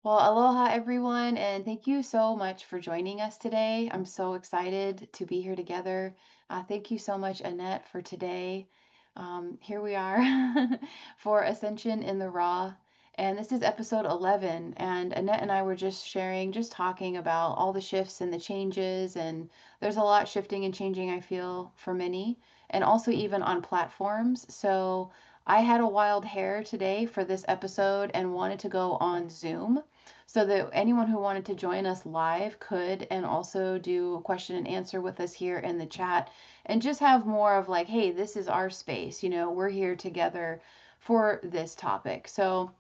Well, aloha everyone, and thank you so much for joining us today. I'm so excited to be here together. Thank you so much, Annette, for today. Here we are for Ascension in the Raw, and this is episode 11. And Annette and I were just sharing, just talking about all the shifts and the changes, and there's a lot shifting and changing, I feel, for many, and also even on platforms. So I had a wild hair today for this episode and wanted to go on Zoom so that anyone who wanted to join us live could, and also do a question and answer with us here in the chat, and just have more of like, hey, this is our space, we're here together for this topic. So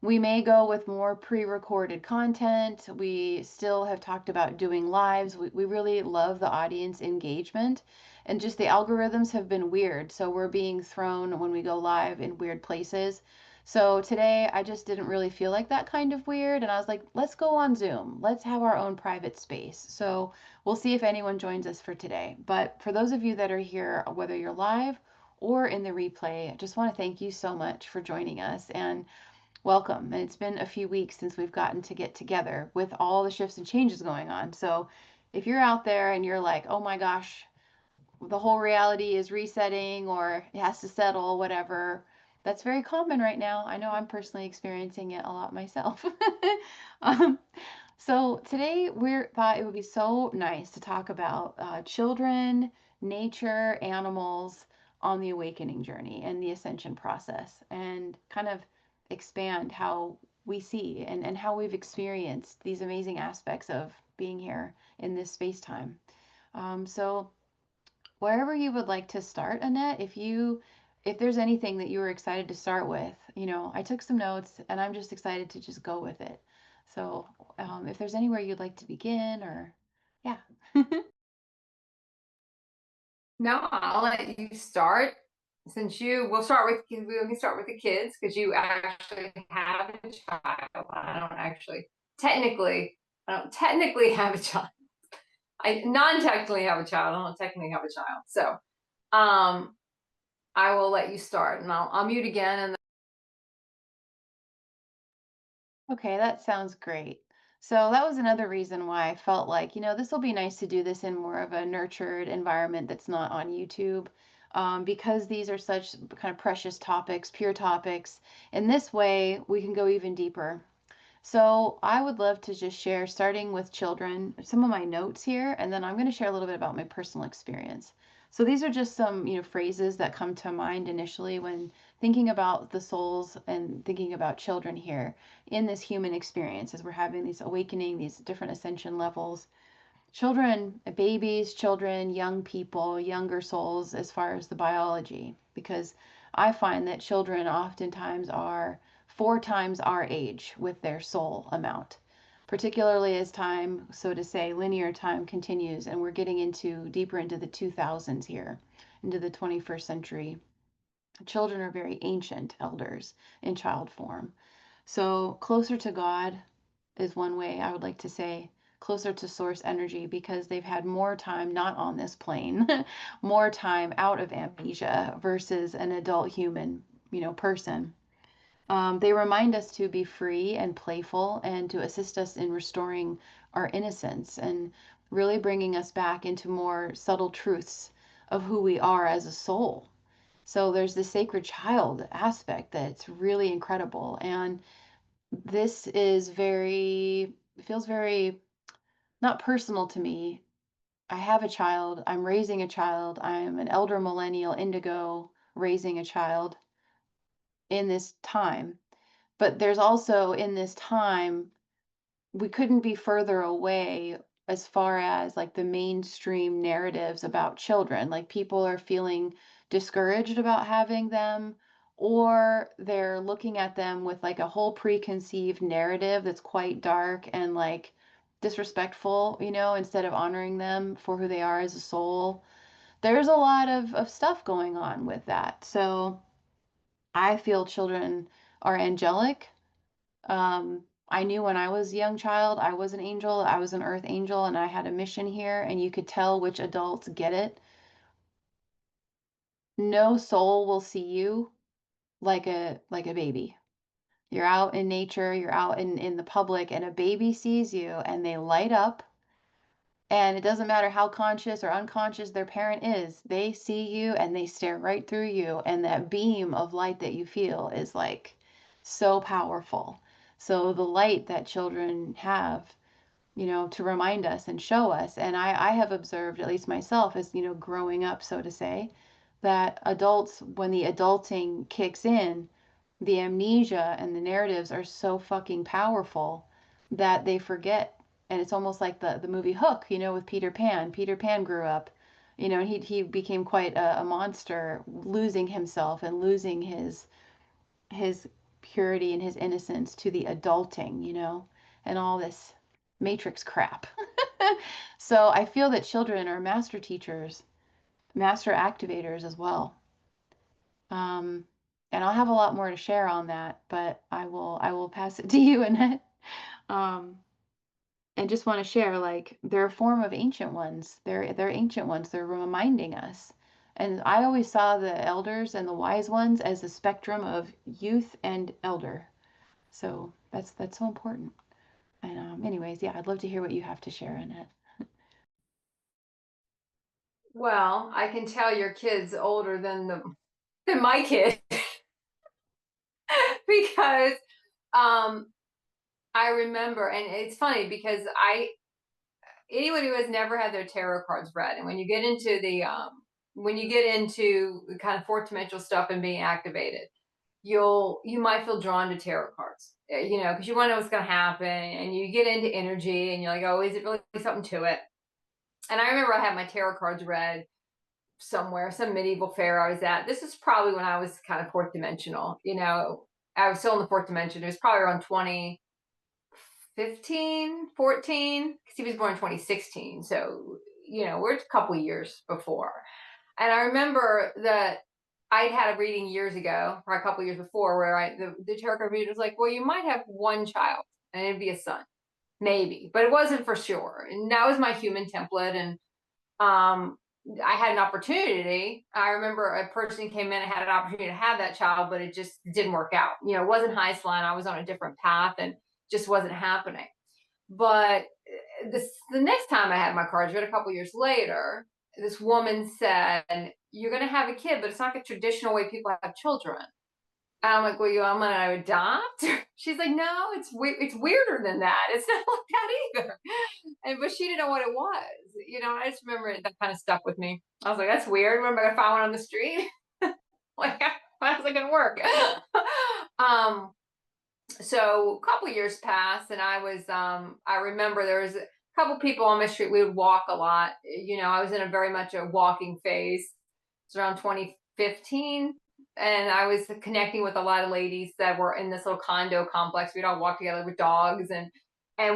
we may go with more pre-recorded content. We still have talked about doing lives. We really love the audience engagement, and just the algorithms have been weird. So we're being thrown when we go live in weird places. So today I just didn't really feel like that kind of weird. And I was like, let's go on Zoom. Let's have our own private space. So we'll see if anyone joins us for today. But for those of you that are here, whether you're live or in the replay, I just want to thank you so much for joining us. And welcome. And it's been a few weeks since we've gotten to get together with all the shifts and changes going on. So if you're out there and you're like, oh my gosh, the whole reality is resetting or it has to settle, whatever, that's very common right now. I know I'm personally experiencing it a lot myself. um, so today we thought it would be so nice to talk about children, nature, animals on the awakening journey and the ascension process, and kind of expand how we see and how we've experienced these amazing aspects of being here in this space time. So wherever you would like to start, Annette, if there's anything that you were excited to start with, I took some notes and I'm just excited to just go with it. So, if there's anywhere you'd like to begin, or yeah. No, I'll let you start. Since we'll start with, we can start with the kids because you actually have a child. Technically, I don't technically have a child. I non-technically have a child. I don't technically have a child. So, um, I will let you start, and I'll mute again. And Okay, that sounds great. So that was another reason why I felt like, this will be nice to do this in more of a nurtured environment that's not on YouTube, because these are such kind of precious topics, pure topics. In this way, we can go even deeper. So I would love to just share, starting with children, some of my notes here, and then I'm going to share a little bit about my personal experience. So these are just some, phrases that come to mind initially when thinking about the souls and thinking about children here in this human experience as we're having these awakening, these different ascension levels. Children, babies, children, young people, younger souls as far as the biology, because I find that children oftentimes are 4 times our age with their soul amount, particularly as time, so to say, linear time continues, and we're getting into deeper into the 2000s here, into the 21st century. Children are very ancient elders in child form. So closer to God is one way I would like to say, closer to source energy, because they've had more time not on this plane, more time out of amnesia versus an adult human, person. They remind us to be free and playful and to assist us in restoring our innocence and really bringing us back into more subtle truths of who we are as a soul. So there's this sacred child aspect that's really incredible. And this is feels very not personal to me. I have a child, I'm raising a child, I'm an elder millennial indigo raising a child in this time. But there's also in this time, we couldn't be further away as far as like the mainstream narratives about children. Like people are feeling discouraged about having them, or they're looking at them with like a whole preconceived narrative that's quite dark and like disrespectful, instead of honoring them for who they are as a soul. There's a lot of stuff going on with that. So I feel children are angelic. I knew when I was a young child, I was an angel, I was an earth angel, and I had a mission here, and you could tell which adults get it. No soul will see you like a baby. You're out in nature, you're out in the public, and a baby sees you and they light up. And it doesn't matter how conscious or unconscious their parent is, they see you and they stare right through you. And that beam of light that you feel is like so powerful. So the light that children have, to remind us and show us. And I have observed, at least myself, as, growing up, so to say, that adults, when the adulting kicks in, the amnesia and the narratives are so fucking powerful that they forget. And it's almost like the movie Hook, with Peter Pan. Peter Pan grew up, and he became quite a monster, losing himself and losing his purity and his innocence to the adulting, and all this matrix crap. So I feel that children are master teachers, master activators as well. Um, and I'll have a lot more to share on that, but I will pass it to you, Annette. Um, and just want to share, like, they're a form of ancient ones. They're ancient ones. They're reminding us. And I always saw the elders and the wise ones as a spectrum of youth and elder. So that's so important. And anyways, yeah, I'd love to hear what you have to share, Annette. Well, I can tell your kid's older than my kid because um I remember, and it's funny because I anyone who has never had their tarot cards read, and when you get into the kind of fourth dimensional stuff and being activated, you might feel drawn to tarot cards, because you want to know what's going to happen, and you get into energy, and you're like, oh, is it really something to it? And I remember I had my tarot cards read somewhere, some medieval fair I was at. This is probably when I was kind of fourth dimensional. I was still in the fourth dimension. It was probably around 2015, 14, because he was born in 2016. So, we're a couple years before. And I remember that I'd had a reading years ago, or a couple years before, where the tarot card reader was like, well, you might have one child, and it'd be a son, maybe, but it wasn't for sure. And that was my human template. And um, I had an opportunity. I remember a person came in and had an opportunity to have that child, but it just didn't work out. It wasn't high line. I was on a different path and just wasn't happening. But the next time I had my cards read a couple years later, this woman said, "You're going to have a kid, but it's not the traditional way people have children." And I'm like, well, I'm gonna adopt. She's like, no, it's weirder than that. It's not like that either. But she didn't know what it was. I just remember that kind of stuck with me. I was like, that's weird. Remember, I found one on the street. Like, how's it gonna work? um, so a couple years passed, and I remember there was a couple people on my street. We would walk a lot. I was in a very much a walking phase. It's around 2015, and I was connecting with a lot of ladies that were in this little condo complex. We'd all walk together with dogs, and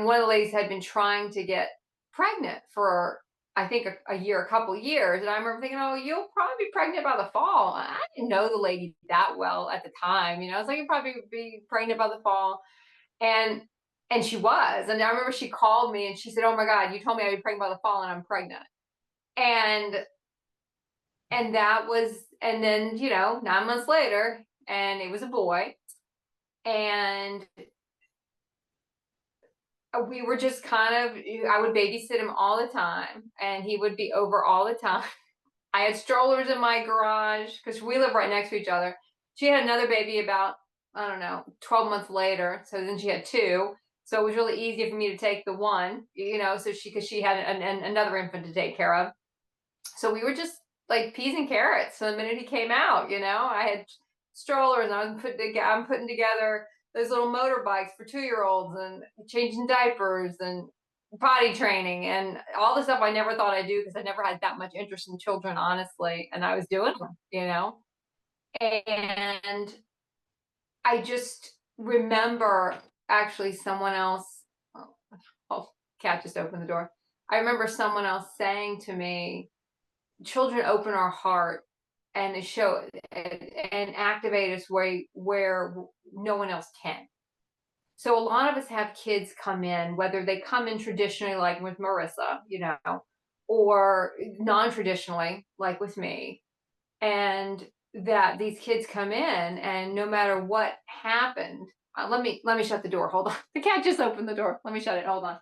one of the ladies had been trying to get pregnant for, I think, a year, a couple years. And I remember thinking, oh, you'll probably be pregnant by the fall. I didn't know the lady that well at the time. I was like, you'll probably be pregnant by the fall. And she was. And I remember she called me and she said, oh my God, you told me I'd be pregnant by the fall and I'm pregnant. And that was, and then, 9 months later, and it was a boy. And we were just kind of, I would babysit him all the time, and he would be over all the time. I had strollers in my garage because we live right next to each other. She had another baby about, I don't know, 12 months later. So then she had two. So it was really easy for me to take the one, because she had another infant to take care of. So we were just like peas and carrots. So the minute he came out, I had strollers, and I'm putting together those little motorbikes for 2-year-olds, and changing diapers and potty training and all the stuff I never thought I'd do because I never had that much interest in children, honestly. And I was doing them. And I just remember, actually, someone else, oh, cat just opened the door. I remember someone else saying to me, children open our heart and they show and activate us where no one else can. So a lot of us have kids come in, whether they come in traditionally, like with Marissa, or non-traditionally, like with me, and that these kids come in, and no matter what happened, Let me shut the door. Hold on. The cat just opened the door. Let me shut it. Hold on.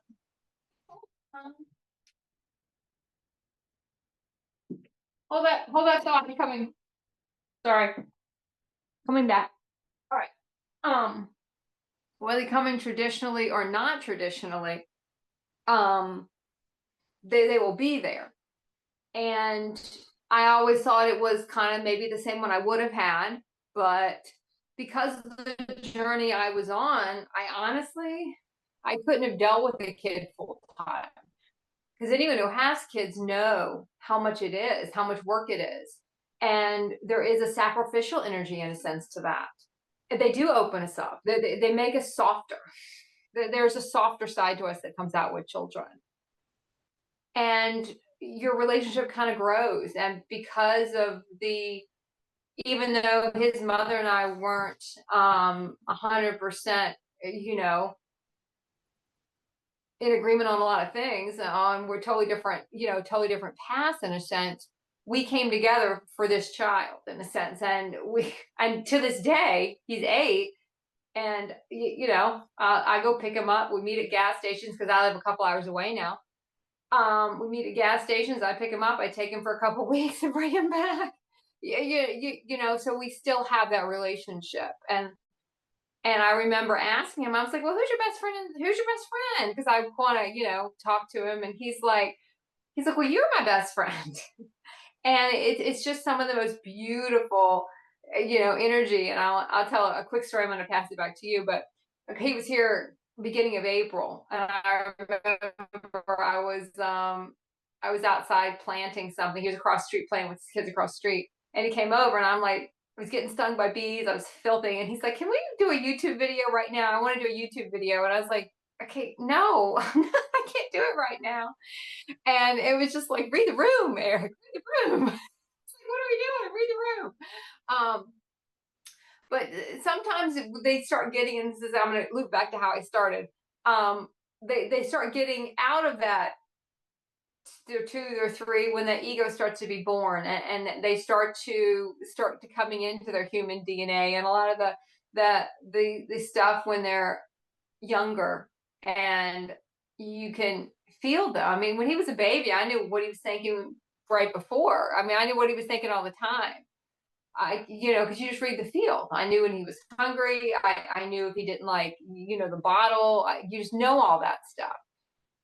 Hold that thought. I'm coming. Sorry, coming back. All right. Whether coming traditionally or not traditionally, um, they will be there. And I always thought it was kind of maybe the same one I would have had, but because of the journey I was on, I couldn't have dealt with a kid full time. Because anyone who has kids know how much it is, how much work it is. And there is a sacrificial energy in a sense to that. They do open us up. They make us softer. There's a softer side to us that comes out with children. And your relationship kind of grows. And because of even though his mother and I weren't 100%, you know, in agreement on a lot of things, we're totally different, totally different paths in a sense. We came together for this child in a sense, and to this day, he's 8, and I go pick him up. We meet at gas stations because I live a couple hours away now. We meet at gas stations. I pick him up. I take him for a couple weeks and bring him back. So we still have that relationship. And I remember asking him, I was like, well, who's your best friend? Who's your best friend? Because I want to, talk to him. And he's like, well, you're my best friend. And it's just some of the most beautiful, energy. And I'll tell a quick story. I'm going to pass it back to you. But he was here beginning of April, and I remember I was outside planting something. He was across the street playing with his kids across the street, and he came over, and I'm like, I was getting stung by bees. I was filthy, and he's like, "Can we do a YouTube video right now? I want to do a YouTube video." And I was like, "Okay, no, I can't do it right now." And it was just like, "Read the room, Eric. Read the room." It's like, what are we doing? Read the room. But sometimes they start getting, and this is, I'm going to loop back to how I started. Um, they start getting out of that 2 or 3 when the ego starts to be born, and they start to coming into their human DNA, and a lot of the stuff when they're younger, and you can feel them. I mean, when he was a baby, I knew what he was thinking right before. I mean, I knew what he was thinking all the time. Because you just read the field. I knew when he was hungry. I knew if he didn't like, the bottle. You just know all that stuff.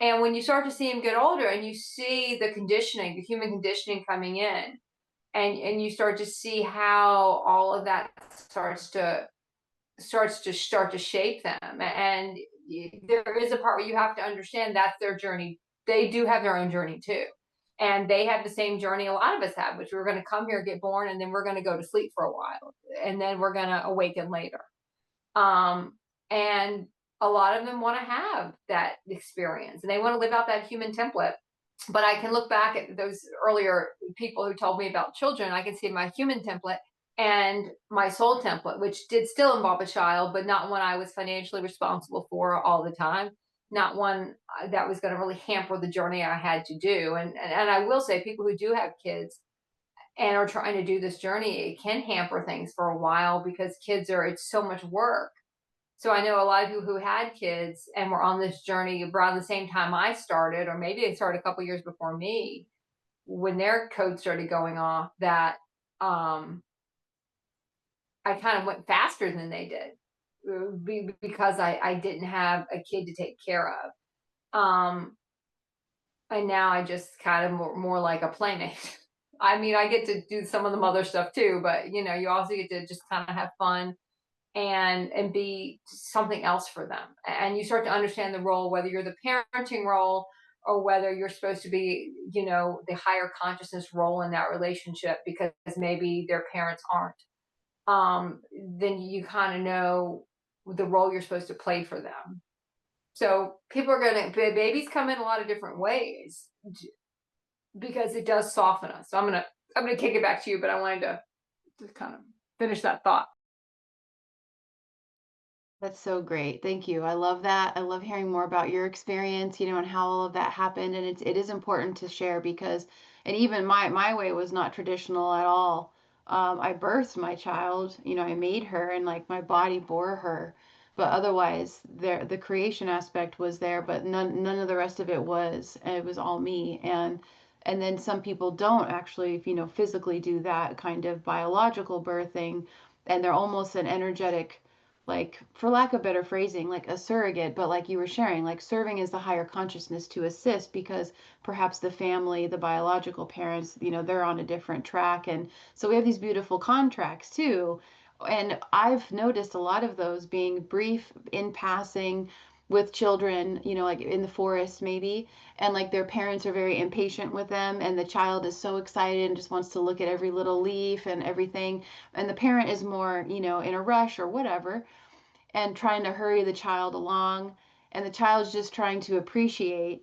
And when you start to see him get older and you see the conditioning, the human conditioning coming in, and you start to see how all of that starts to shape them. And there is a part where you have to understand that's their journey. They do have their own journey too. And they have the same journey a lot of us have, which we're going to come here, get born, and then we're going to go to sleep for a while. And then we're going to awaken later. And a lot of them want to have that experience, and they want to live out that human template. But I can look back at those earlier people who told me about children. I can see my human template and my soul template, which did still involve a child, but not one I was financially responsible for all the time, not one that was going to really hamper the journey I had to do. And I will say, people who do have kids and are trying to do this journey, it can hamper things for a while because it's so much work. So I know a lot of people who had kids and were on this journey around the same time I started, or maybe they started a couple years before me, when their code started going off, that I kind of went faster than they did because I didn't have a kid to take care of. And now I just kind of more like a playmate. I mean, I get to do some of the mother stuff too, but you also get to just kind of have fun and be something else for them. And you start to understand the role, whether you're the parenting role or whether you're supposed to be, the higher consciousness role in that relationship because maybe their parents aren't. Then you kind of know the role you're supposed to play for them. So babies come in a lot of different ways because it does soften us. So I'm gonna kick it back to you, but I wanted to kind of finish that thought. That's so great. Thank you. I love that. I love hearing more about your experience, and how all of that happened. And it is important to share because, and even my way was not traditional at all. I birthed my child, I made her and like my body bore her. but otherwise there the creation aspect was there, but none of the rest of it was, and it was all me. And then some people don't actually, you know, physically do that kind of biological birthing, and they're almost an energetic, like, for lack of better phrasing, like a surrogate, but like you were sharing, like serving as the higher consciousness to assist, because perhaps the family, the biological parents, you know, they're on a different track. And so we have these beautiful contracts too. And I've noticed a lot of those being brief, in passing, with children, you know, like in the forest maybe, and like their parents are very impatient with them, and the child is so excited and just wants to look at every little leaf and everything, and the parent is more, you know, in a rush or whatever, and trying to hurry the child along, and the child's just trying to appreciate.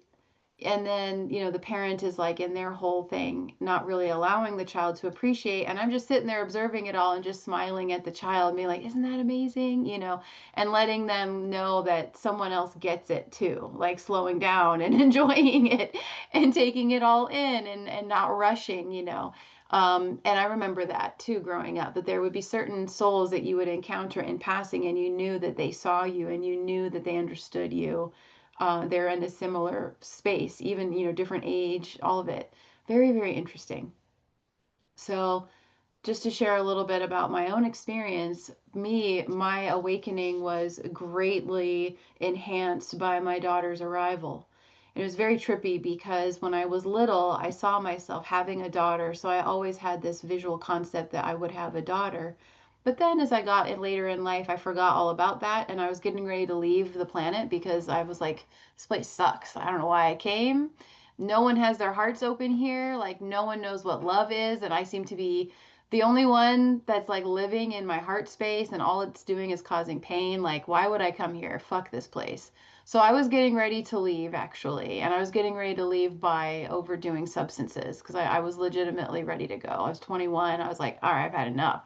And then, you know, the parent is like in their whole thing, not really allowing the child to appreciate. And I'm just sitting there observing it all and just smiling at the child and being like, isn't that amazing, you know, and letting them know that someone else gets it too, like slowing down and enjoying it and taking it all in, and not rushing, you know. And I remember that too growing up, that there would be certain souls that you would encounter in passing, and you knew that they saw you and you knew that they understood you. They're in a similar space, even, you know, different age, all of it. Very, very interesting. So, just to share a little bit about my own experience, my awakening was greatly enhanced by my daughter's arrival. It was very trippy because when I was little, I saw myself having a daughter, so I always had this visual concept that I would have a daughter. But then as I got in later in life, I forgot all about that, and I was getting ready to leave the planet because I was like, this place sucks. I don't know why I came. No one has their hearts open here. Like, no one knows what love is, and I seem to be the only one that's like living in my heart space, and all it's doing is causing pain. Like, why would I come here? Fuck this place. So I was getting ready to leave, actually, and I was getting ready to leave by overdoing substances because I was legitimately ready to go. I was 21. I was like, all right, I've had enough.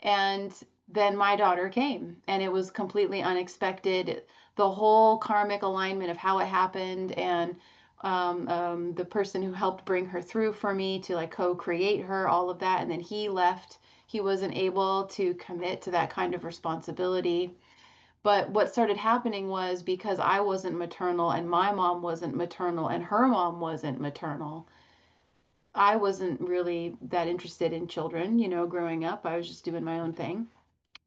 And then my daughter came, and it was completely unexpected. The whole karmic alignment of how it happened, and the person who helped bring her through for me to like co-create her, all of that. And then he left. He wasn't able to commit to that kind of responsibility. But what started happening was, because I wasn't maternal and my mom wasn't maternal and her mom wasn't maternal, I wasn't really that interested in children, you know, growing up. I was just doing my own thing.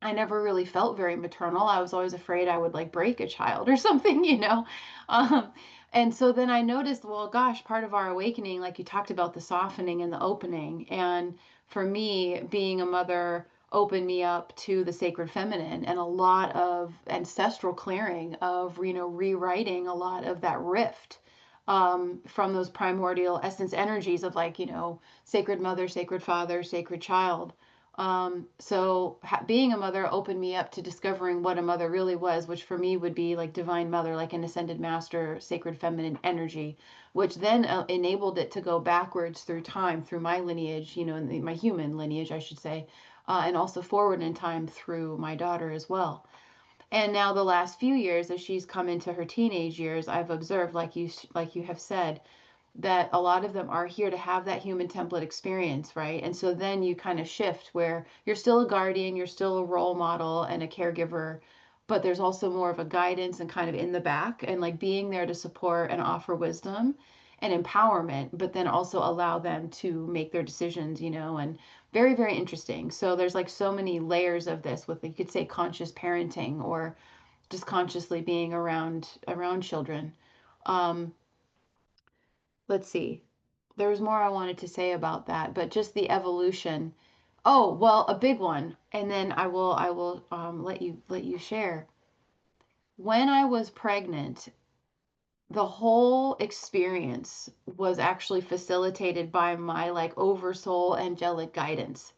I never really felt very maternal. I was always afraid I would like break a child or something, you know. Um, and so then I noticed, well, gosh, part of our awakening, like you talked about the softening and the opening. And for me, being a mother opened me up to the sacred feminine and a lot of ancestral clearing of, you know, rewriting a lot of that rift, from those primordial essence energies of, like, you know, sacred mother, sacred father, sacred child. So being a mother opened me up to discovering what a mother really was, which for me would be like divine mother, like an ascended master, sacred feminine energy, which then enabled it to go backwards through time, through my lineage, you know, my human lineage, I should say, and also forward in time through my daughter as well. And now the last few years, as she's come into her teenage years, I've observed, like you have said, that a lot of them are here to have that human template experience, right? And so then you kind of shift where you're still a guardian, you're still a role model and a caregiver, but there's also more of a guidance and kind of in the back, and like being there to support and offer wisdom and empowerment, but then also allow them to make their decisions, you know, and very, very interesting. So there's like so many layers of this with, you could say, conscious parenting, or just consciously being around children. Um, let's see. There was more I wanted to say about that, but just the evolution. Oh, well, a big one, and then I will let you share. When I was pregnant, the whole experience was actually facilitated by my like oversoul angelic guidance.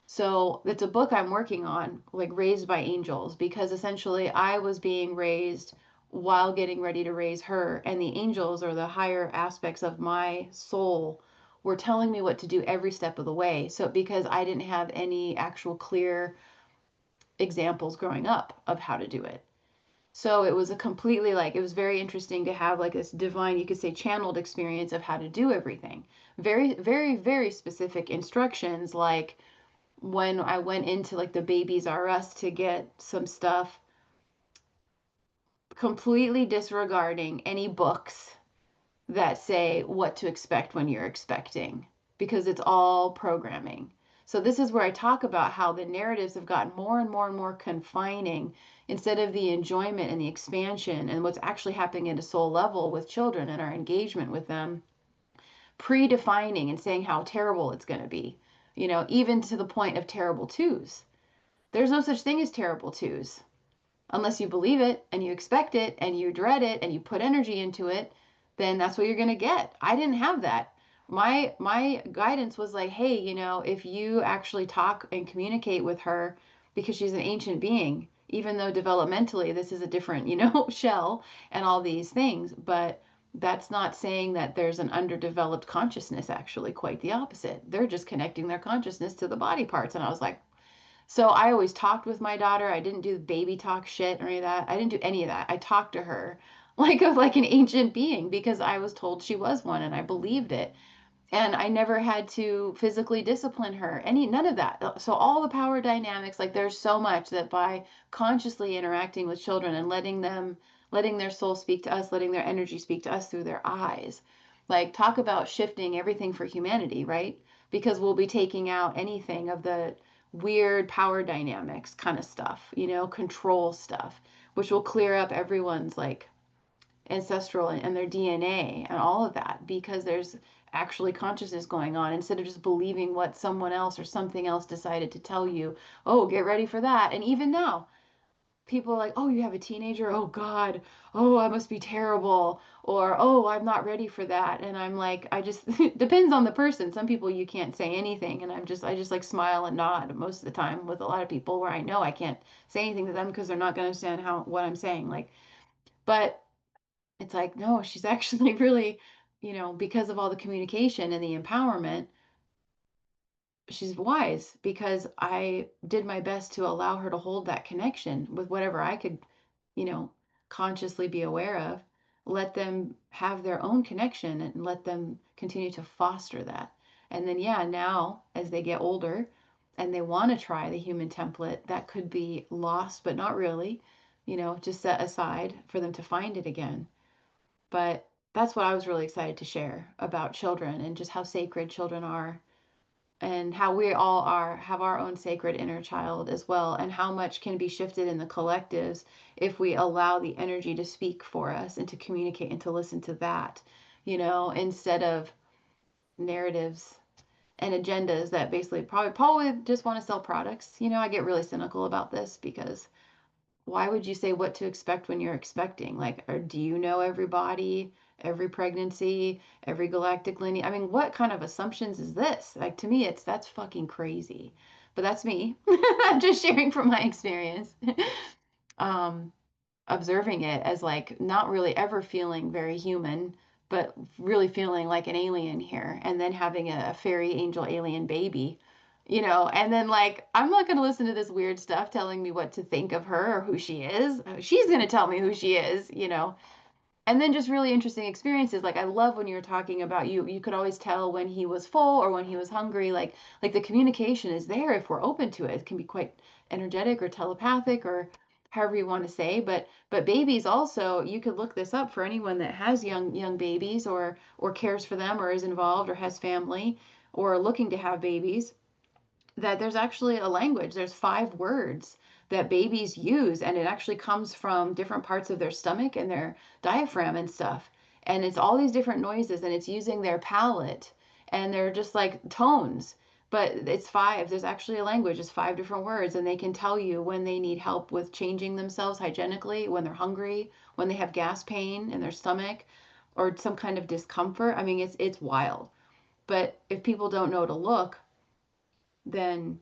So it's a book I'm working on, like Raised by Angels, because essentially I was being raised while getting ready to raise her, and the angels, or the higher aspects of my soul, were telling me what to do every step of the way. So because I didn't have any actual clear examples growing up of how to do it. So it was a completely, like, it was very interesting to have like this divine, you could say, channeled experience of how to do everything. Very, very, very specific instructions, like when I went into like the Babies R Us to get some stuff, completely disregarding any books that say what to expect when you're expecting, because it's all programming. So this is where I talk about how the narratives have gotten more and more and more confining instead of the enjoyment and the expansion and what's actually happening at a soul level with children and our engagement with them, predefining and saying how terrible it's going to be, even to the point of terrible twos. There's no such thing as terrible twos unless you believe it and you expect it and you dread it and you put energy into it. Then that's what you're going to get. I didn't have that. My guidance was like, hey, if you actually talk and communicate with her, because she's an ancient being, even though developmentally this is a different, shell and all these things, but that's not saying that there's an underdeveloped consciousness. Actually, quite the opposite. They're just connecting their consciousness to the body parts. And I was like, so I always talked with my daughter. I didn't do baby talk shit or any of that. I didn't do any of that. I talked to her like an ancient being because I was told she was one and I believed it. And I never had to physically discipline her. None of that. So all the power dynamics, like there's so much that by consciously interacting with children and letting their soul speak to us, letting their energy speak to us through their eyes. Like talk about shifting everything for humanity, right? Because we'll be taking out anything of the weird power dynamics kind of stuff, control stuff, which will clear up everyone's like ancestral and their DNA and all of that, because there's actually consciousness going on instead of just believing what someone else or something else decided to tell you. Oh, get ready for that. And even now, people are like, oh, you have a teenager? Oh, God. Oh, I must be terrible. Or, oh, I'm not ready for that. And I'm like, I just, depends on the person. Some people you can't say anything. And I just like smile and nod most of the time with a lot of people where I know I can't say anything to them because they're not going to understand what I'm saying. Like, but it's like, no, she's actually really, because of all the communication and the empowerment, she's wise because I did my best to allow her to hold that connection with whatever I could, you know, consciously be aware of. Let them have their own connection and let them continue to foster that. And then, yeah, now as they get older and they want to try the human template, that could be lost, but not really, just set aside for them to find it again. But that's what I was really excited to share about children and just how sacred children are and how we all have our own sacred inner child as well, and how much can be shifted in the collectives if we allow the energy to speak for us and to communicate and to listen to that, instead of narratives and agendas that basically probably just want to sell products. I get really cynical about this because why would you say what to expect when you're expecting? Like, or do you know everybody, every pregnancy, every galactic lineage? I mean, what kind of assumptions is this? Like, to me, that's fucking crazy. But that's me. I'm just sharing from my experience. um, Observing it as like not really ever feeling very human, but really feeling like an alien here, and then having a fairy angel alien baby, and then like I'm not going to listen to this weird stuff telling me what to think of her or who she is. She's going to tell me who she is, and then just really interesting experiences. Like I love when you were talking about you could always tell when he was full or when he was hungry. Like the communication is there if we're open to it. It can be quite energetic or telepathic or however you want to say. But babies also, you could look this up for anyone that has young babies or cares for them or is involved or has family or looking to have babies, that there's actually a language. There's 5 words that babies use, and it actually comes from different parts of their stomach and their diaphragm and stuff. And it's all these different noises, and it's using their palate, and they're just like tones. But it's 5. There's actually a language. It's 5 different words, and they can tell you when they need help with changing themselves hygienically, when they're hungry, when they have gas pain in their stomach, or some kind of discomfort. I mean, it's wild. But if people don't know to look, then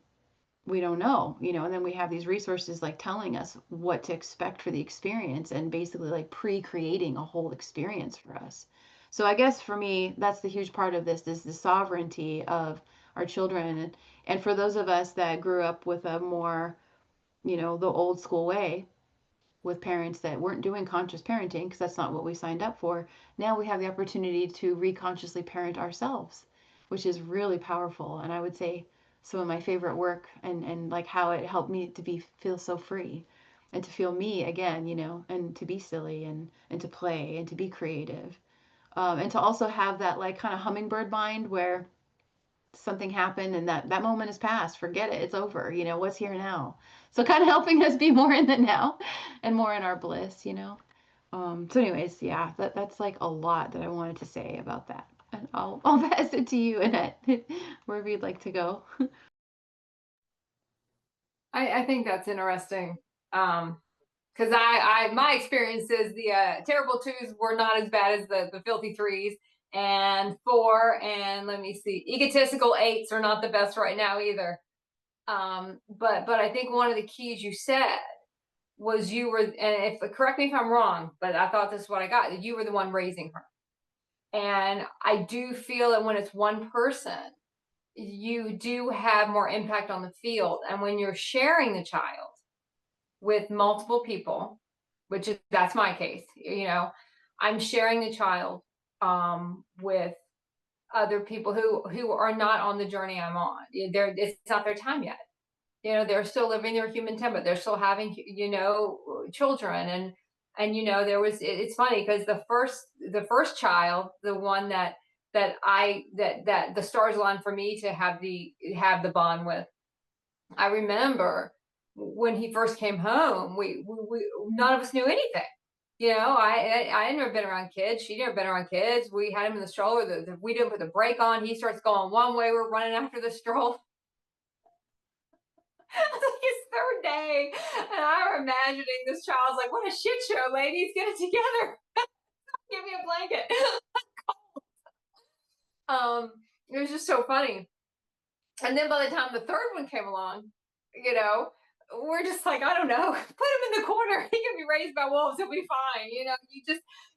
we don't know, and then we have these resources like telling us what to expect for the experience and basically like pre-creating a whole experience for us. So I guess for me, that's the huge part of this is the sovereignty of our children. And for those of us that grew up with a more, the old school way, with parents that weren't doing conscious parenting because that's not what we signed up for. Now we have the opportunity to reconsciously parent ourselves, which is really powerful. And I would say some of my favorite work and like how it helped me to feel so free. and to feel me again, and to be silly and to play and to be creative. And to also have that like kind of hummingbird mind where something happened and that moment is past, forget it, it's over, what's here now. So kind of helping us be more in the now and more in our bliss. So anyways, yeah, that's like a lot that I wanted to say about that, and I'll pass it to you, Annette, wherever you'd like to go. I think that's interesting. Because my experience is the terrible twos were not as bad as the filthy threes and four, and let me see, egotistical eights are not the best right now either. But I think one of the keys you said was you were, and if correct me if I'm wrong, but I thought this is what I got, that you were the one raising her. And I do feel that when it's one person, you do have more impact on the field. And when you're sharing the child with multiple people, which is that's my case, I'm sharing the child with other people who are not on the journey I'm on. It's not their time yet. They're still living their human temper. They're still having children, and it's funny because the first child, the one that the stars aligned for me to have the bond with. I remember when he first came home, we none of us knew anything. I had never been around kids. She'd never been around kids. We had him in the stroller. We didn't put the brake on. He starts going one way. We're running after the stroller. His third day, and I'm imagining this child's like, "What a shit show, ladies! Get it together. Give me a blanket." It was just so funny. And then by the time the third one came along, you know, we're just like, I don't know, put him in the corner. He can be raised by wolves. He'll be fine.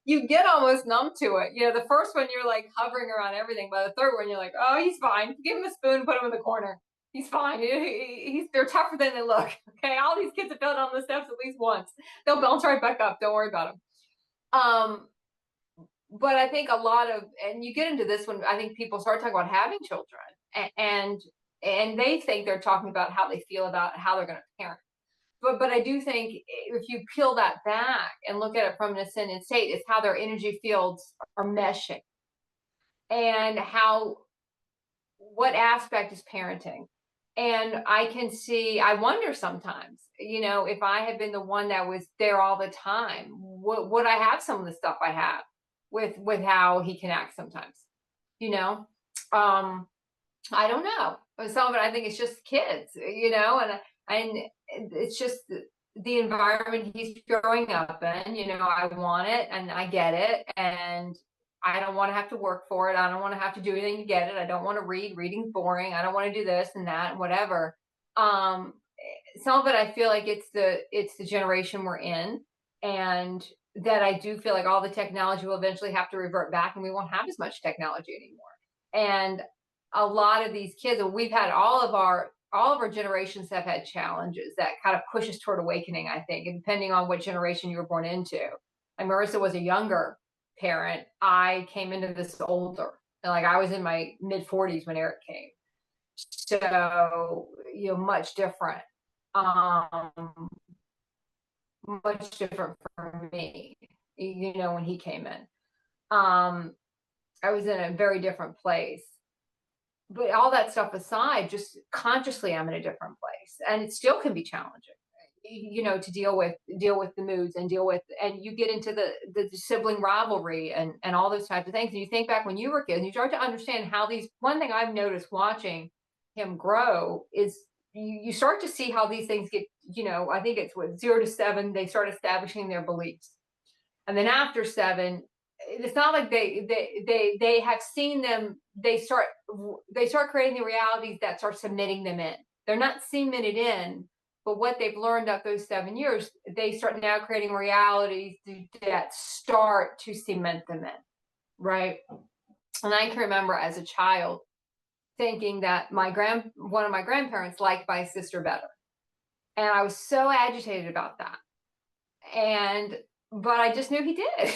You get almost numb to it. The first one, you're like hovering around everything. By the third one, you're like, oh, he's fine. Give him a spoon, put him in the corner. He's fine. They're tougher than they look. Okay. All these kids have fell down the steps at least once. They'll bounce right back up. Don't worry about them. But I think and you get into this when I think people start talking about having children, and and they think they're talking about how they feel about how they're going to parent. But I do think if you peel that back and look at it from an ascendant state, it's how their energy fields are meshing, and what aspect is parenting. And I wonder sometimes, if I had been the one that was there all the time, would I have some of the stuff I have with how he can act sometimes, you know? Um, I don't know. Some of it, I think it's just kids, and it's just the environment he's growing up in. I want it and I get it, and I don't want to have to work for it. I don't want to have to do anything to get it. I don't want to read. Reading's boring. I don't want to do this and that and whatever. Um, some of it, I feel like it's the generation we're in, and that I do feel like all the technology will eventually have to revert back, and we won't have as much technology anymore. And a lot of these kids, and we've had all of our generations have had challenges that kind of push us toward awakening, I think, and depending on what generation you were born into. And Marissa was a younger parent. I came into this older. And like I was in my mid 40s when Eric came. So, much different. Much different for me, when he came in. I was in a very different place. But all that stuff aside, just consciously I'm in a different place. And it still can be challenging, to deal with the moods, and you get into the sibling rivalry and all those types of things. And you think back when you were kids, and you start to understand how one thing I've noticed watching him grow is you start to see how these things get, I think it's 0 to 7, they start establishing their beliefs. And then after 7, it's not like they have seen them, they start creating the realities that start cementing them in. They're not cemented in, but what they've learned up those 7 years, they start now creating realities that start to cement them in, right? And I can remember as a child thinking that one of my grandparents liked my sister better, and I was so agitated about that. But I just knew he did.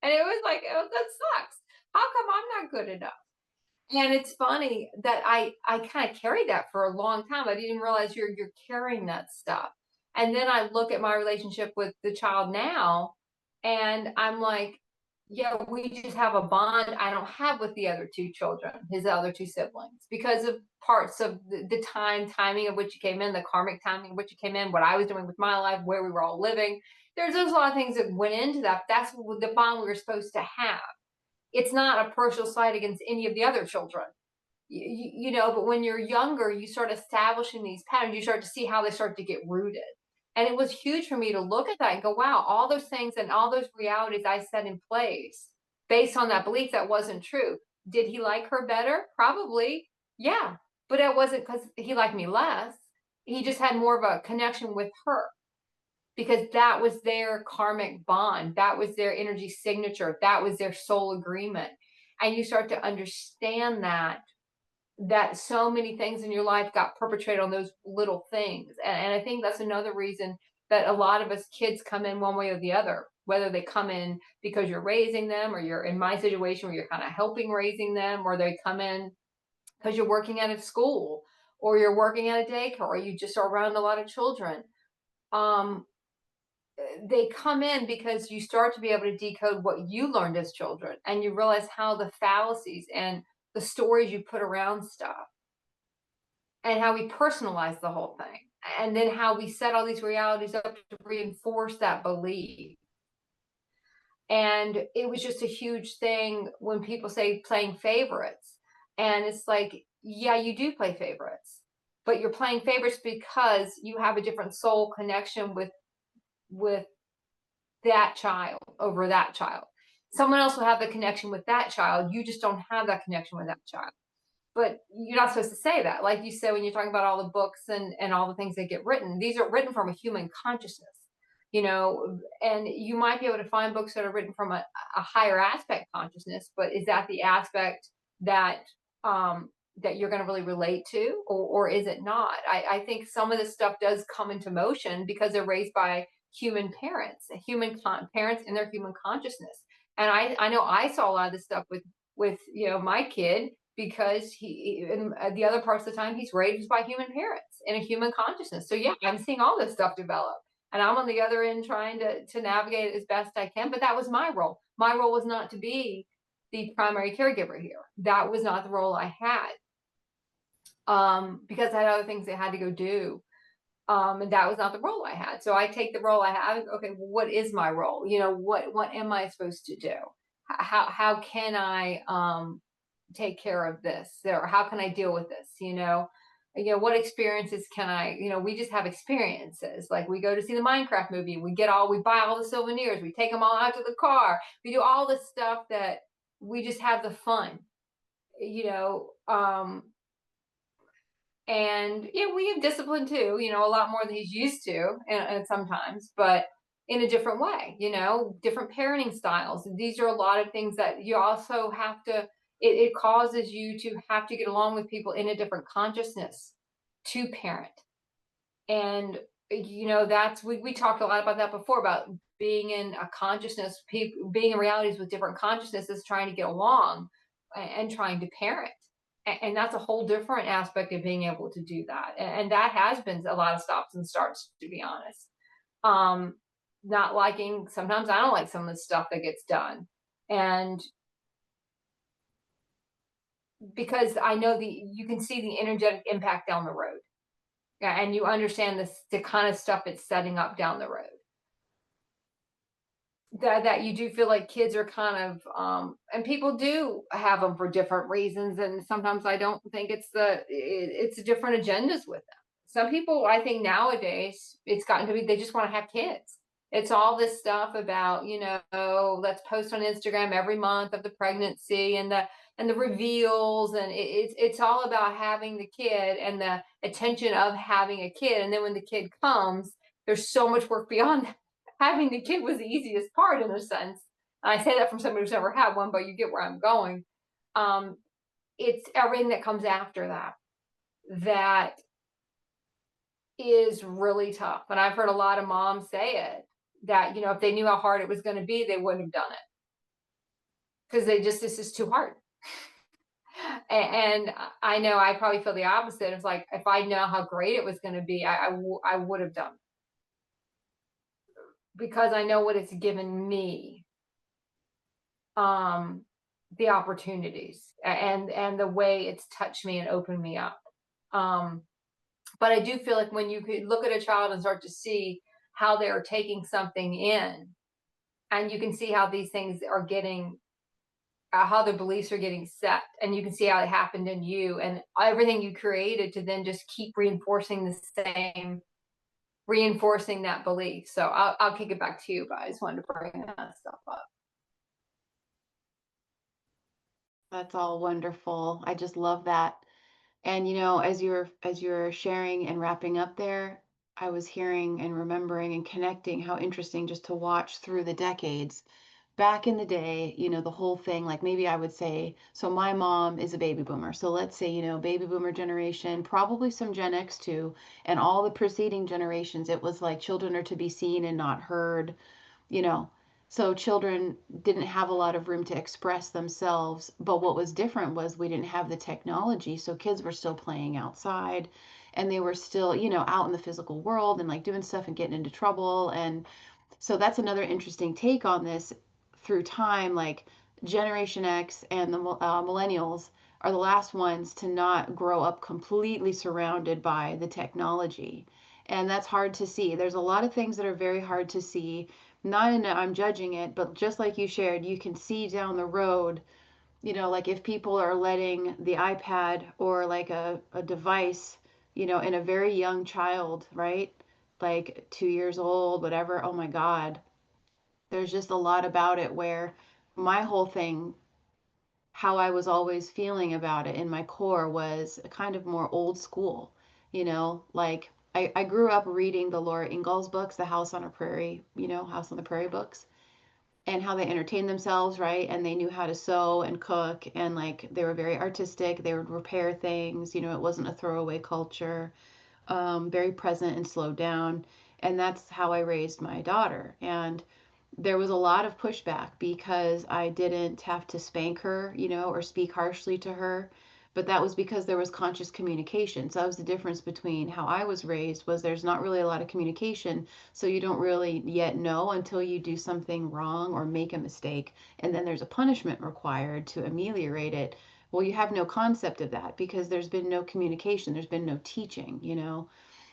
And it was like, oh, that sucks. How come I'm not good enough? And it's funny that I kind of carried that for a long time. I didn't realize you're carrying that stuff. And then I look at my relationship with the child now, and I'm like, yeah, we just have a bond I don't have with the other two children, his other two siblings, because of parts of the timing of which you came in, the karmic timing of which you came in, what I was doing with my life, where we were all living. There's a lot of things that went into that. That's the bond we were supposed to have. It's not a personal slight against any of the other children. But when you're younger, you start establishing these patterns, you start to see how they start to get rooted. And it was huge for me to look at that and go, wow, all those things and all those realities I set in place based on that belief that wasn't true. Did he like her better? Probably. Yeah. But it wasn't because he liked me less. He just had more of a connection with her because that was their karmic bond. That was their energy signature. That was their soul agreement. And you start to understand that so many things in your life got perpetrated on those little things. And I think that's another reason that a lot of us kids come in one way or the other, whether they come in because you're raising them, or you're in my situation where you're kind of helping raising them, or they come in because you're working at a school, or you're working at a daycare, or you just are around a lot of children. Um, they come in because you start to be able to decode what you learned as children, and you realize how the fallacies and the stories you put around stuff, and how we personalize the whole thing, and then how we set all these realities up to reinforce that belief. And it was just a huge thing when people say playing favorites, and it's like, yeah, you do play favorites, but you're playing favorites because you have a different soul connection with that child over that child. Someone else will have the connection with that child, you just don't have that connection with that child. But you're not supposed to say that. Like you said, when you're talking about all the books and all the things that get written, these are written from a human consciousness, and you might be able to find books that are written from a higher aspect consciousness, but is that the aspect that that you're going to really relate to, or is it not? I think some of this stuff does come into motion because they're raised by human parents, parents in their human consciousness. And I know I saw a lot of this stuff with my kid, because he and the other parts of the time he's raised by human parents in a human consciousness. So yeah, I'm seeing all this stuff develop, and I'm on the other end trying to navigate it as best I can. But that was my role. My role was not to be the primary caregiver here. That was not the role I had, because I had other things I had to go do. And that was not the role I had. So I take the role I have. Okay, well, what is my role? What am I supposed to do? How can I take care of this, or how can I deal with this? What experiences can I? We just have experiences. Like we go to see the Minecraft movie, we buy all the souvenirs, we take them all out to the car, we do all this stuff that we just have the fun, you know. And yeah, we have discipline too, a lot more than he's used to, and sometimes, but in a different way, different parenting styles. These are a lot of things that you also have to, it causes you to have to get along with people in a different consciousness to parent. And, that's, we talked a lot about that before, about being in a consciousness, being in realities with different consciousnesses, trying to get along and trying to parent. And that's a whole different aspect of being able to do that. And that has been a lot of stops and starts, to be honest. Not liking, sometimes I don't like some of the stuff that gets done. And because I know you can see the energetic impact down the road. Yeah, and you understand the kind of stuff it's setting up down the road. That you do feel like kids are kind of, and people do have them for different reasons, and sometimes I don't think it's different agendas with them. Some people, I think nowadays, it's gotten to be they just want to have kids. It's all this stuff about, let's post on Instagram every month of the pregnancy and the reveals, and it's all about having the kid and the attention of having a kid. And then when the kid comes, there's so much work beyond that. Having the kid was the easiest part, in a sense. And I say that from somebody who's never had one, but you get where I'm going. Um, it's everything that comes after that is really tough. And I've heard a lot of moms say it, that, if they knew how hard it was going to be, they wouldn't have done it, because this is too hard. And I know I probably feel the opposite. It's like, if I know how great it was going to be, I would have done it. because I know what it's given me, um, the opportunities and the way it's touched me and opened me up. Um, but I do feel like when you could look at a child and start to see how they are taking something in, and you can see how these things are getting, how their beliefs are getting set, and you can see how it happened in you and everything you created to then just keep reinforcing the same, reinforcing that belief. So I'll kick it back to you, but I just wanted to bring that stuff up. That's all wonderful. I just love that. And as you're sharing and wrapping up there, I was hearing and remembering and connecting how interesting just to watch through the decades. Back in the day, the whole thing, like maybe I would say, so my mom is a baby boomer. So let's say, baby boomer generation, probably some Gen X too, and all the preceding generations, it was like children are to be seen and not heard you know. So children didn't have a lot of room to express themselves. But what was different was we didn't have the technology. So kids were still playing outside and they were still, out in the physical world and like doing stuff and getting into trouble. And so that's another interesting take on this through time. Like Generation X and the millennials are the last ones to not grow up completely surrounded by the technology. And that's hard to see. There's a lot of things that are very hard to see. Not in I'm judging it, but just like you shared, you can see down the road, like if people are letting the iPad or like a device, in a very young child, right? Like 2 years old, whatever. Oh my God. There's just a lot about it where my whole thing, how I was always feeling about it in my core was kind of more old school, like I grew up reading the Laura Ingalls books, the House on a Prairie, House on the Prairie books, and how they entertained themselves, right? And they knew how to sew and cook, and like they were very artistic. They would repair things, it wasn't a throwaway culture, very present and slowed down. And that's how I raised my daughter. And there was a lot of pushback because I didn't have to spank her, or speak harshly to her. But that was because there was conscious communication. So that was the difference between how I was raised was there's not really a lot of communication. So you don't really yet know until you do something wrong or make a mistake. And then there's a punishment required to ameliorate it. Well, you have no concept of that because there's been no communication, there's been no teaching.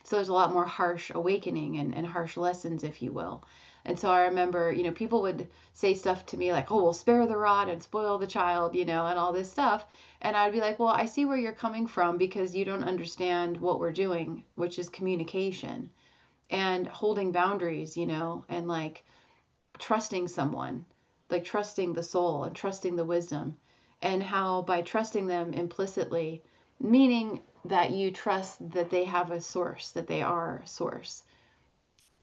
So there's a lot more harsh awakening and harsh lessons, if you will. And so I remember, people would say stuff to me like, oh, well, spare the rod and spoil the child, and all this stuff. And I'd be like, well, I see where you're coming from because you don't understand what we're doing, which is communication and holding boundaries, and like trusting someone, like trusting the soul and trusting the wisdom, and how by trusting them implicitly, meaning that you trust that they have a source, that they are a source,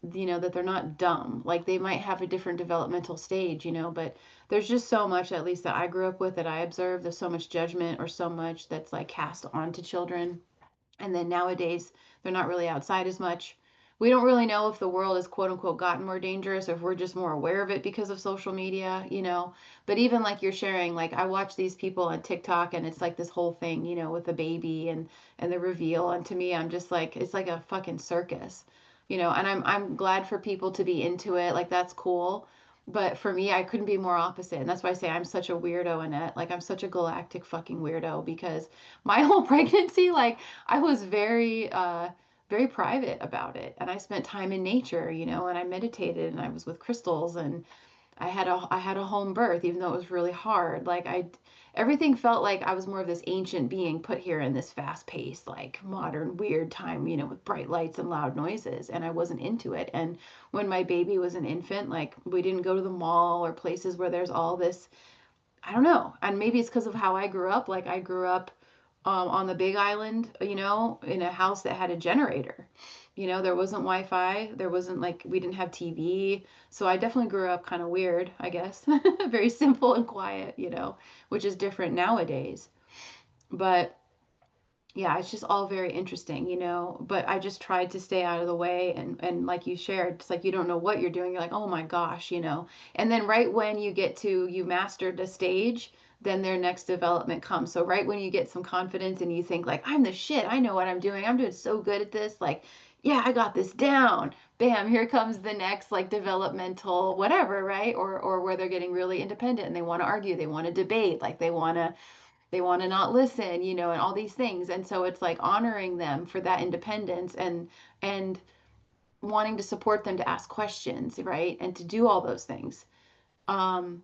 that they're not dumb. Like they might have a different developmental stage, but there's just so much, at least that I grew up with, that I observed. There's so much judgment or so much that's like cast onto children, and then nowadays, they're not really outside as much. We don't really know if the world has quote unquote gotten more dangerous or if we're just more aware of it because of social media. But even like you're sharing, like I watch these people on TikTok and it's like this whole thing, with the baby and the reveal. And to me, I'm just like, it's like a fucking circus, and I'm glad for people to be into it. Like that's cool. But for me, I couldn't be more opposite. And that's why I say I'm such a weirdo, Annette. Like I'm such a galactic fucking weirdo because my whole pregnancy, like I was very private about it. And I spent time in nature, and I meditated and I was with crystals and I had a home birth, even though it was really hard. Like everything felt like I was more of this ancient being put here in this fast paced, like modern, weird time, with bright lights and loud noises. And I wasn't into it. And when my baby was an infant, like we didn't go to the mall or places where there's all this, I don't know. And maybe it's because of how I grew up. Like I grew up on the Big Island, in a house that had a generator. There wasn't Wi-Fi. There wasn't like we didn't have TV. So I definitely grew up kind of weird, I guess. Very simple and quiet, which is different nowadays. But yeah, it's just all very interesting, but I just tried to stay out of the way and like you shared, it's like you don't know what you're doing. You're like, "Oh my gosh." And then right when you mastered a stage, then their next development comes. So right when you get some confidence and you think like, "I'm the shit. I know what I'm doing. I'm doing so good at this." Like, "Yeah, I got this down." bam, here comes the next like developmental whatever, right? Or where they're getting really independent and they want to argue, they want to debate, like they want to not listen, and all these things. And so it's like honoring them for that independence and wanting to support them to ask questions, right? And to do all those things. Um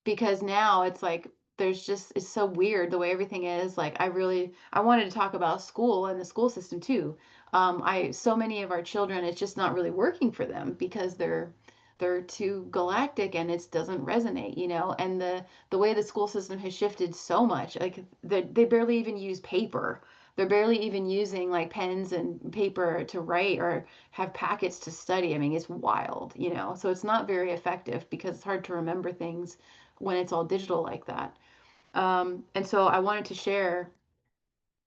because now it's like there's just it's so weird the way everything is. Like I wanted to talk about school and the school system too. I so many of our children, it's just not really working for them because they're too galactic and it doesn't resonate, and the way the school system has shifted so much, like they barely even use paper. They're barely even using like pens and paper to write or have packets to study. I mean, it's wild, so it's not very effective because it's hard to remember things when it's all digital like that. And so I wanted to share,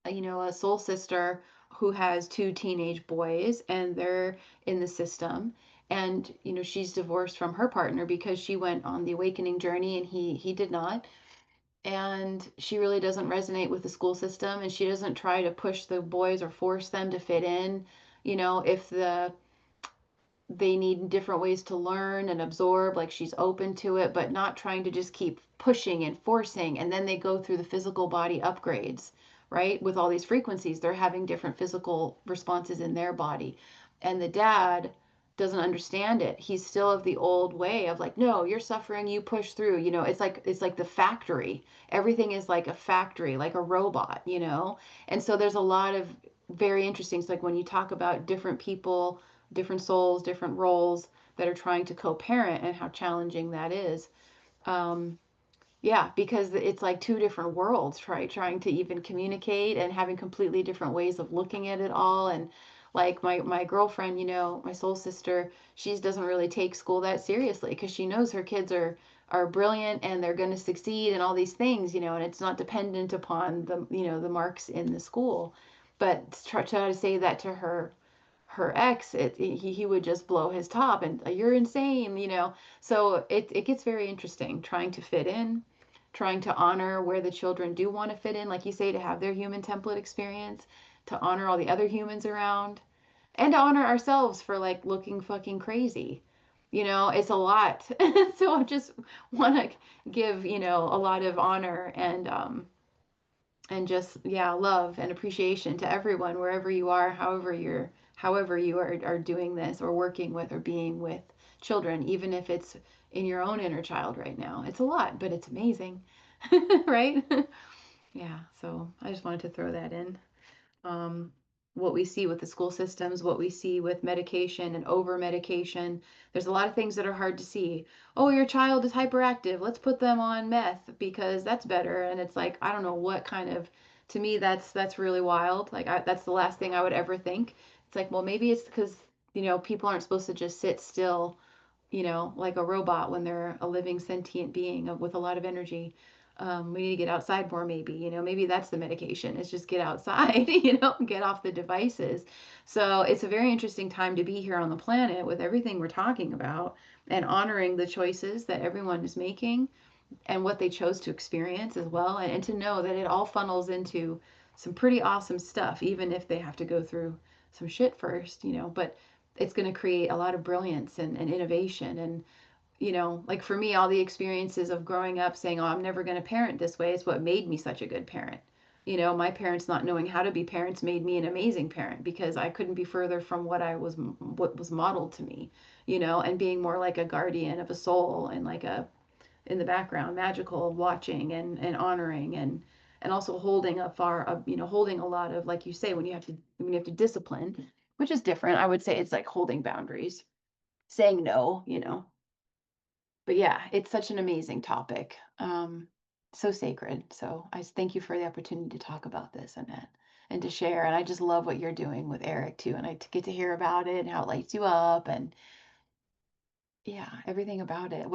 a soul sister who has two teenage boys and they're in the system. And, she's divorced from her partner because she went on the awakening journey and he did not. And she really doesn't resonate with the school system and she doesn't try to push the boys or force them to fit in. If they need different ways to learn and absorb, like she's open to it but not trying to just keep pushing and forcing, and then they go through the physical body upgrades, right? With all these frequencies they're having different physical responses in their body, and the dad doesn't understand it. He's still of the old way of like, no, you're suffering, you push through. It's like the factory. Everything is like a factory, like a robot. And so there's a lot of very interesting. It's like when you talk about different people, different souls, different roles that are trying to co-parent and how challenging that is. Um, yeah, because it's like two different worlds, trying to even communicate and having completely different ways of looking at it all. And like my girlfriend, my soul sister, she doesn't really take school that seriously because she knows her kids are brilliant and they're going to succeed and all these things, and it's not dependent upon the marks in the school. But try to say that to her ex, he would just blow his top and you're insane. So it gets very interesting trying to fit in, trying to honor where the children do want to fit in, like you say, to have their human template experience, to honor all the other humans around, and to honor ourselves for like looking fucking crazy. It's a lot. So I just want to give, a lot of honor and just, yeah, love and appreciation to everyone wherever you are, however you are doing this or working with or being with children, even if it's in your own inner child right now. It's a lot, but it's amazing. Right? Yeah, so I just wanted to throw that in. um, what we see with the school systems, what we see with medication and over medication. There's a lot of things that are hard to see. Oh, your child is hyperactive. Let's put them on meth because that's better. And it's like, I don't know what kind of, to me, that's really wild. Like that's the last thing I would ever think. It's like, well, maybe it's because, people aren't supposed to just sit still, like a robot when they're a living sentient being with a lot of energy. We need to get outside more, maybe, maybe that's the medication. It's just get outside, get off the devices. So it's a very interesting time to be here on the planet with everything we're talking about and honoring the choices that everyone is making and what they chose to experience as well. And to know that it all funnels into some pretty awesome stuff, even if they have to go through some shit first, but it's going to create a lot of brilliance and innovation. And, like for me, all the experiences of growing up saying, oh, I'm never going to parent this way is what made me such a good parent. My parents not knowing how to be parents made me an amazing parent because I couldn't be further from what was modeled to me, and being more like a guardian of a soul and like a in the background, magical, watching and honoring and also holding holding a lot of, like you say, when you have to discipline, which is different. I would say it's like holding boundaries, saying no. But yeah, it's such an amazing topic. So sacred. So I thank you for the opportunity to talk about this, Annette, and to share. And I just love what you're doing with Eric too. And I get to hear about it and how it lights you up and yeah, everything about it.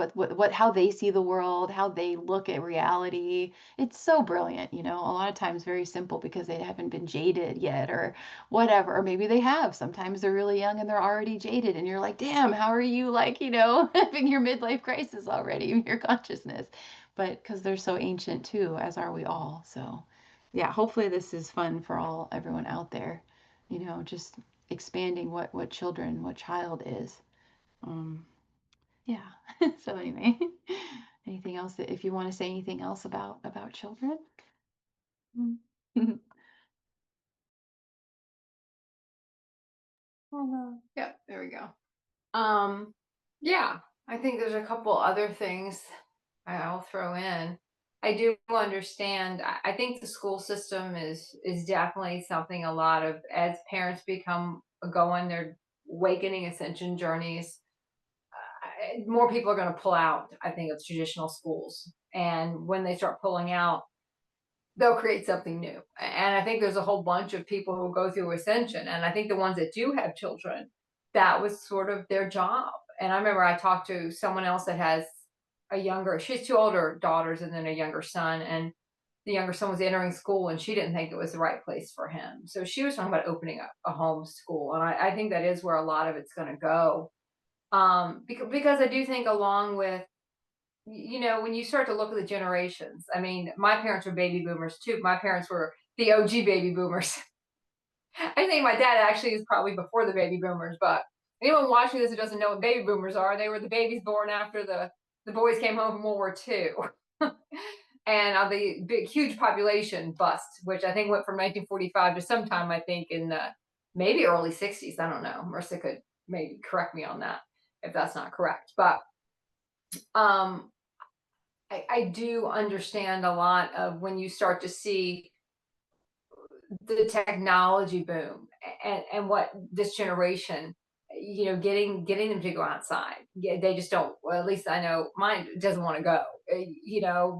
How they see the world, how they look at reality. It's so brilliant, a lot of times very simple because they haven't been jaded yet or whatever. Or maybe they have. Sometimes they're really young and they're already jaded and you're like, "Damn, how are you like, having your midlife crisis already in your consciousness?" But because they're so ancient too, as are we all. So, yeah, hopefully this is fun for everyone out there. Just expanding what children, what child is. Um, yeah. So anyway, anything else that if you want to say anything else about children? Mm. Oh no. Yeah, there we go. Um, yeah, I think there's a couple other things I'll throw in. I do understand. I think the school system is definitely something a lot of as parents go on their awakening ascension journeys. More people are going to pull out. I think of traditional schools, and when they start pulling out, they'll create something new. And I think there's a whole bunch of people who go through ascension. And I think the ones that do have children, that was sort of their job. And I remember I talked to someone else that has she has two older daughters and then a younger son. And the younger son was entering school and she didn't think it was the right place for him. So she was talking about opening up a home school. And I think that is where a lot of it's going to go. Because I do think along with when you start to look at the generations, I mean, my parents were baby boomers too. My parents were the OG baby boomers. I think my dad actually is probably before the baby boomers, but anyone watching this who doesn't know what baby boomers are, they were the babies born after the boys came home from World War II. And the big, huge population bust, which I think went from 1945 to sometime, I think, in the maybe early 60s. I don't know. Marissa could maybe correct me on that if that's not correct. But um, I do understand a lot of when you start to see the technology boom and what this generation, getting them to go outside. Yeah, they just don't. Well, at least I know mine doesn't want to go.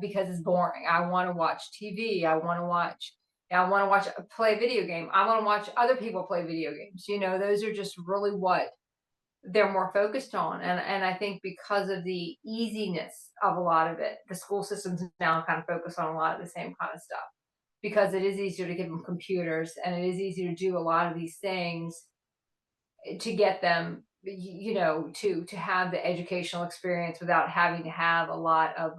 Because it's boring. I want to watch TV. I want to watch play a video game. I want to watch other people play video games. Those are just really what they're more focused on. And I think because of the easiness of a lot of it, the school systems now kind of focus on a lot of the same kind of stuff because it is easier to give them computers and it is easier to do a lot of these things to get them to have the educational experience without having to have a lot of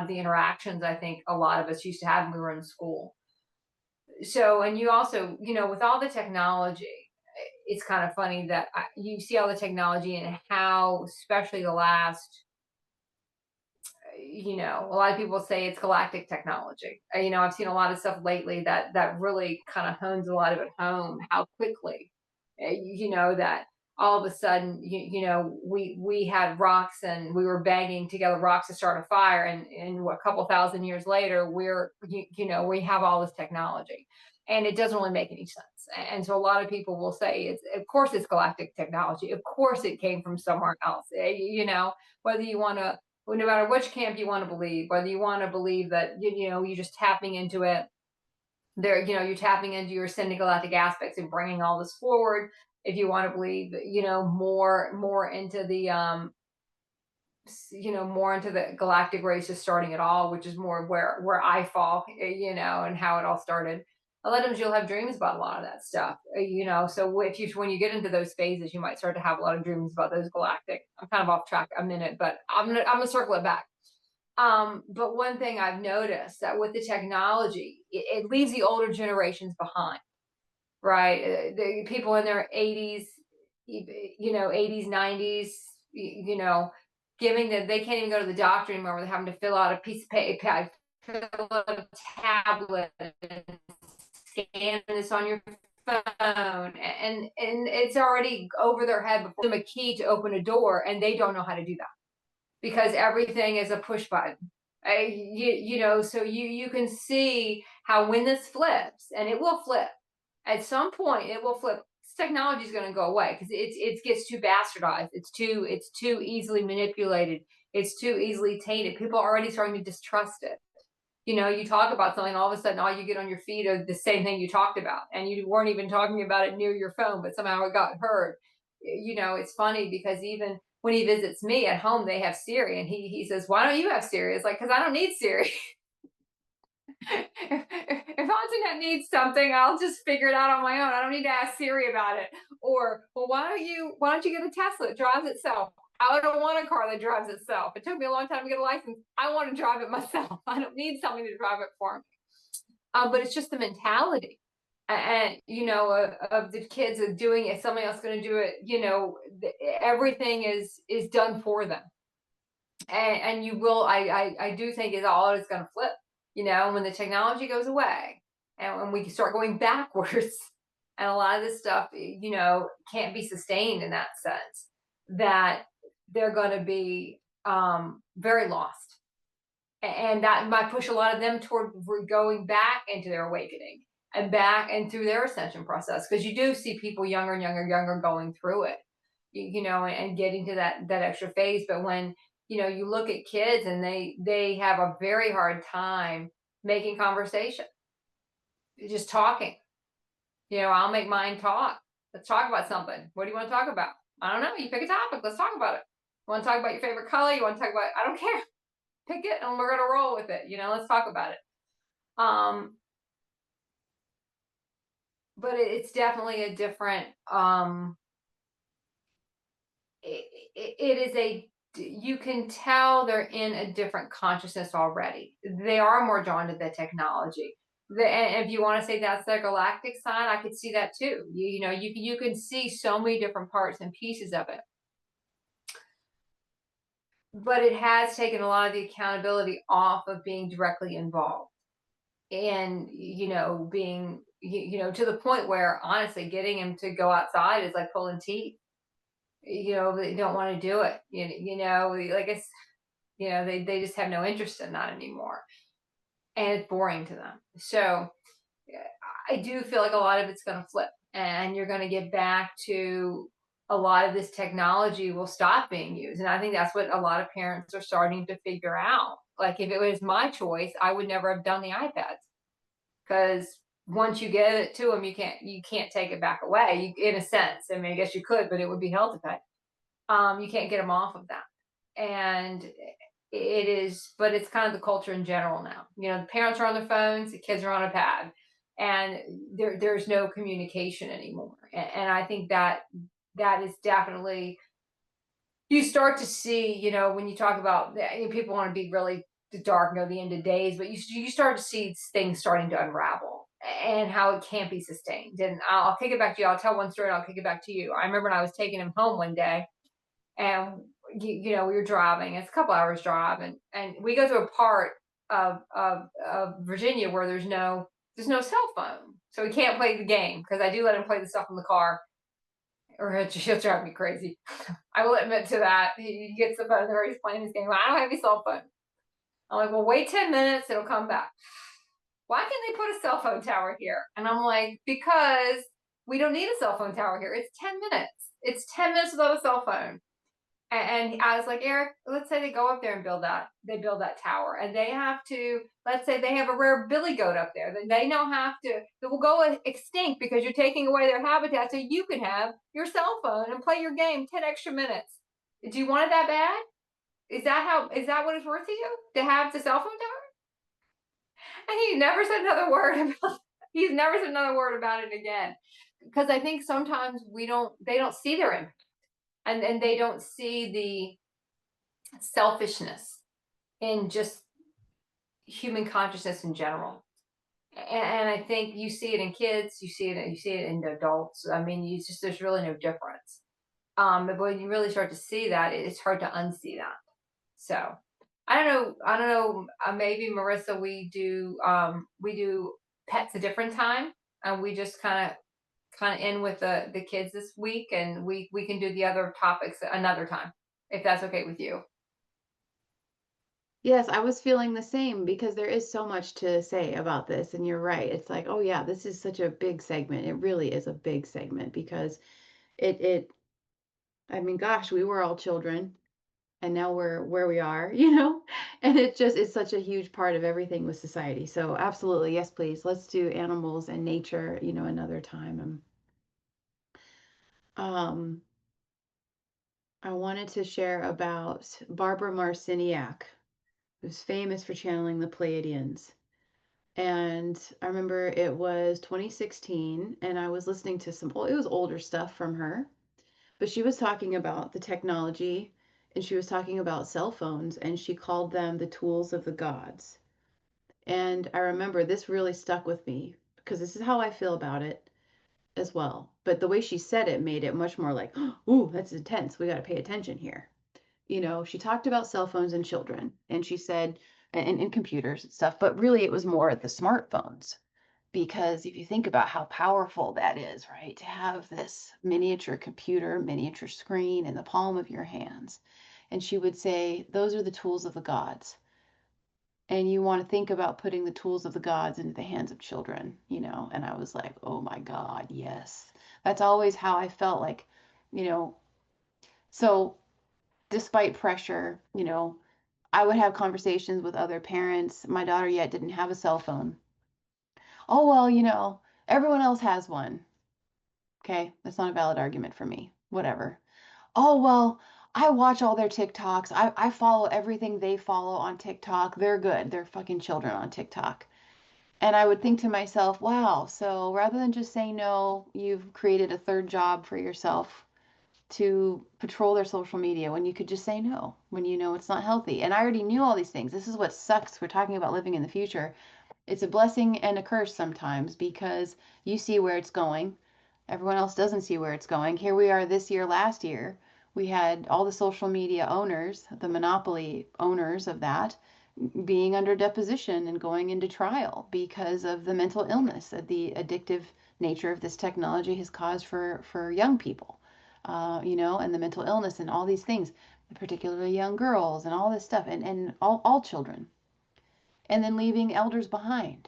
the interactions I think a lot of us used to have when we were in school. So, and you also, with all the technology, it's kind of funny that you see all the technology and how, especially the last, a lot of people say it's galactic technology. I've seen a lot of stuff lately that really kind of hones a lot of it home. How quickly, that all of a sudden, we had rocks and we were banging together rocks to start a fire, and what, a couple thousand years later, we have all this technology, and it doesn't really make any sense. And so a lot of people will say, of course it's galactic technology. Of course it came from somewhere else. Whether you want to no matter which camp you want to believe, whether you want to believe that you're just tapping into it, you're tapping into your ascending galactic aspects and bringing all this forward. If you want to believe, more into the more into the galactic race is starting it all, which is more where I fall, and how it all started. A lot of times you'll have dreams about a lot of that stuff, So if when you get into those phases, you might start to have a lot of dreams about those galactic. I'm kind of off track a minute, but I'm gonna circle it back. But one thing I've noticed that with the technology, it leaves the older generations behind, right? The people in their 80s, 80s, 90s, giving that they can't even go to the doctor anymore. They're having to fill out a piece of paper, fill out a tablet, and scan this on your phone, and it's already over their head before them a key to open a door, and they don't know how to do that because everything is a push button. So you can see how when this flips, and it will flip at some point, it will flip. Technology is going to go away because it gets too bastardized. It's too easily manipulated. It's too easily tainted. People are already starting to distrust it. You talk about something, all of a sudden, all you get on your feed are the same thing you talked about, and you weren't even talking about it near your phone, but somehow it got heard. It's funny because even when he visits me at home, they have Siri, and he says, "Why don't you have Siri?" It's like, because I don't need Siri. if Antoinette needs something, I'll just figure it out on my own. I don't need to ask Siri about it. Or, well, why don't you get a Tesla that drives itself? I don't want a car that drives itself. It took me a long time to get a license. I want to drive it myself. I don't need something to drive it for me. But it's just the mentality. and of the kids are doing it, somebody else going to do it. Everything is done for them, and you will. I do think is all it's going to flip. When the technology goes away, and when we start going backwards, and a lot of this stuff, can't be sustained in that sense. That they're going to be very lost, and that might push a lot of them toward going back into their awakening and back and through their ascension process, because you do see people younger and younger going through it, and getting to that extra phase. But when you look at kids, and they have a very hard time making conversation, just talking. I'll make mine talk. Let's talk about something. What do you want to talk about? I don't know. You pick a topic. Let's talk about it. You want to talk about your favorite color? You want to talk about? I don't care. Pick it, and we're gonna roll with it. Let's talk about it. Um, but it's definitely a different. It is a. You can tell they're in a different consciousness already. They are more drawn to the technology. And if you want to say that's their galactic side, I could see that too. You can see so many different parts and pieces of it. But it has taken a lot of the accountability off of being directly involved, and being to the point where honestly getting him to go outside is like pulling teeth. They don't want to do it. Like it's they just have no interest in that anymore, and it's boring to them. So I do feel like a lot of it's going to flip, and you're going to get back to a lot of this technology will stop being used. And I think that's what a lot of parents are starting to figure out. Like, if it was my choice, I would never have done the iPads, because once you get it to them, you can't take it back away. In a sense, I mean, I guess you could, but it would be hell to pay. You can't get them off of that, and it is. But it's kind of the culture in general now. The parents are on their phones, the kids are on a pad, and there's no communication anymore. And I think that is definitely, you start to see, when you talk about people want to be really dark, the end of days, but you start to see things starting to unravel, and how it can't be sustained. And I'll kick it back to you. I'll tell one story and I'll kick it back to you. I remember when I was taking him home one day, and we were driving. It's a couple hours drive, and we go to a part of Virginia where there's no cell phone, so we can't play the game, because I do let him play the stuff in the car, or she'll drive me crazy. I will admit to that. He gets the phone where he's playing his game. I don't have any cell phone. I'm like, well, wait 10 minutes, it'll come back. Why can't they put a cell phone tower here? And I'm like, because we don't need a cell phone tower here. It's 10 minutes. It's 10 minutes without a cell phone. And I was like, Eric, let's say they go up there and build that tower, and they have to, let's say they have a rare billy goat up there, then they now have to, that will go extinct because you're taking away their habitat, so you can have your cell phone and play your game 10 extra minutes. Do you want it that bad? Is that what it's worth to you, to have the cell phone tower? And he never said another word about he's never said another word about it again. Because I think sometimes they don't see their impact, and they don't see the selfishness in just human consciousness in general. And I think you see it in kids, you see it in adults. I mean, there's really no difference. But when you really start to see that, it's hard to unsee that. So I don't know. Maybe Marissa, we do pets a different time, and we just kind of end with the kids this week, and we can do the other topics another time, if that's okay with you. Yes, I was feeling the same because there is so much to say about this, and you're right. It's like, oh yeah, this is such a big segment. It really is a big segment because it I mean, gosh, we were all children and now we're where we are, And it's such a huge part of everything with society. So absolutely, yes, please. Let's do animals and nature, another time. Um, I wanted to share about Barbara Marciniak, who's famous for channeling the Pleiadians. And I remember it was 2016, and I was listening to it was older stuff from her, but she was talking about the technology, and she was talking about cell phones, and she called them the tools of the gods. And I remember this really stuck with me. because this is how I feel about it as well. But the way she said it made it much more like, ooh, that's intense. We got to pay attention here. She talked about cell phones and children, and she said, and computers and stuff, but really it was more the smartphones. Because if you think about how powerful that is, right, to have this miniature computer, miniature screen in the palm of your hands. And she would say, those are the tools of the gods. And you want to think about putting the tools of the gods into the hands of children. And I was like, oh my God, yes. That's always how I felt like, you know, so despite pressure, I would have conversations with other parents. My daughter yet didn't have a cell phone. Oh, well, everyone else has one. Okay, that's not a valid argument for me. Whatever. Oh, well, I watch all their TikToks. I follow everything they follow on TikTok. They're good. They're fucking children on TikTok. And I would think to myself, wow, so rather than just say no, you've created a third job for yourself to patrol their social media when you could just say no, when you know it's not healthy. And I already knew all these things. This is what sucks. We're talking about living in the future. It's a blessing and a curse sometimes because you see where it's going. Everyone else doesn't see where it's going. Here we are this year, last year. We had all the social media owners, the monopoly owners of that, being under deposition and going into trial because of the mental illness that the addictive nature of this technology has caused for young people, and the mental illness and all these things, particularly young girls and all this stuff, and all children, and then leaving elders behind.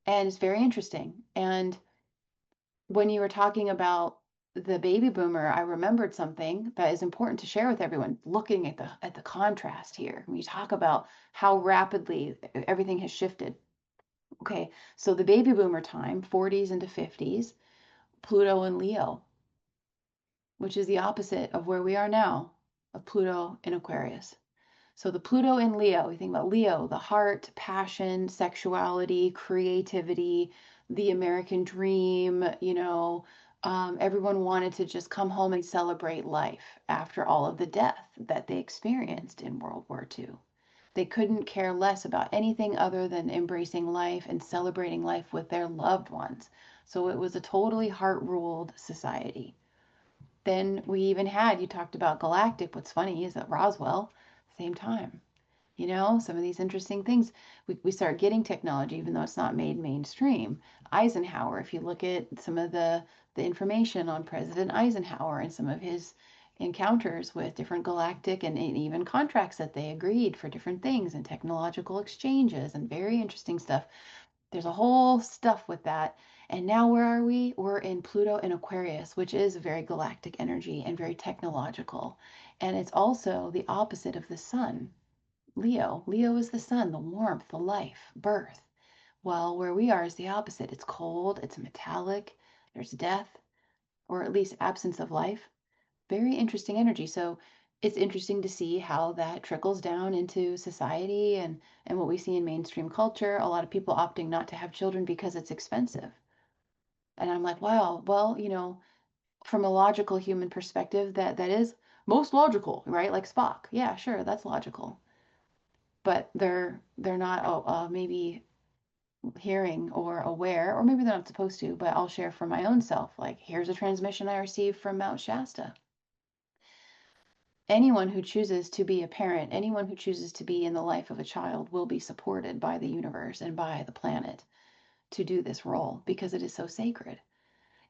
And it's very interesting. And when you were talking about the baby boomer, I remembered something that is important to share with everyone. Looking at the contrast here, when you talk about how rapidly everything has shifted. Okay, so the baby boomer time, 40s into 50s, Pluto and Leo, which is the opposite of where we are now, of Pluto in Aquarius. So the Pluto in Leo, we think about Leo, the heart, passion, sexuality, creativity, the American dream. Everyone wanted to just come home and celebrate life after all of the death that they experienced in World War II. They couldn't care less about anything other than embracing life and celebrating life with their loved ones. So it was a totally heart-ruled society. Then we even had, you talked about galactic. What's funny is that Roswell, same time. Some of these interesting things. We start getting technology, even though it's not made mainstream. Eisenhower, if you look at some of the information on President Eisenhower and some of his encounters with different galactic and even contracts that they agreed for different things and technological exchanges and very interesting stuff. There's a whole stuff with that. And now where are we? We're in Pluto and Aquarius, which is very galactic energy and very technological. And it's also the opposite of the sun. Leo. Leo is the sun, the warmth, the life, birth. While where we are is the opposite. It's cold, it's metallic, there's death, or at least absence of life. Very interesting energy. So it's interesting to see how that trickles down into society and what we see in mainstream culture. A lot of people opting not to have children because it's expensive. And I'm like, wow, well, from a logical human perspective, that is most logical, right? Like Spock. Yeah, sure, that's logical. But they're not maybe hearing or aware, or maybe they're not supposed to, but I'll share from my own self. Like, here's a transmission I received from Mount Shasta. Anyone who chooses to be a parent, anyone who chooses to be in the life of a child will be supported by the universe and by the planet to do this role because it is so sacred.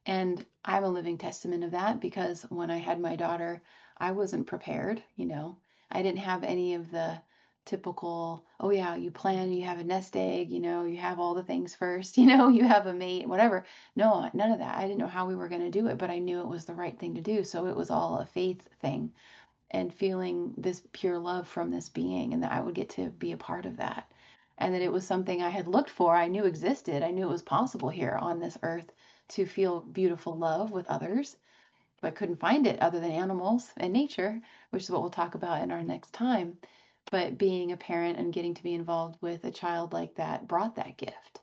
And I'm a living testament of that because when I had my daughter, I wasn't prepared. I didn't have any of the typical, oh yeah, you plan, you have a nest egg, you have all the things first, you have a mate, whatever. No, none of that. I didn't know how we were going to do it, but I knew it was the right thing to do. So it was all a faith thing and feeling this pure love from this being and that I would get to be a part of that. And that it was something I had looked for, I knew existed, I knew it was possible here on this earth to feel beautiful love with others, but couldn't find it other than animals and nature, which is what we'll talk about in our next time. But being a parent and getting to be involved with a child like that brought that gift.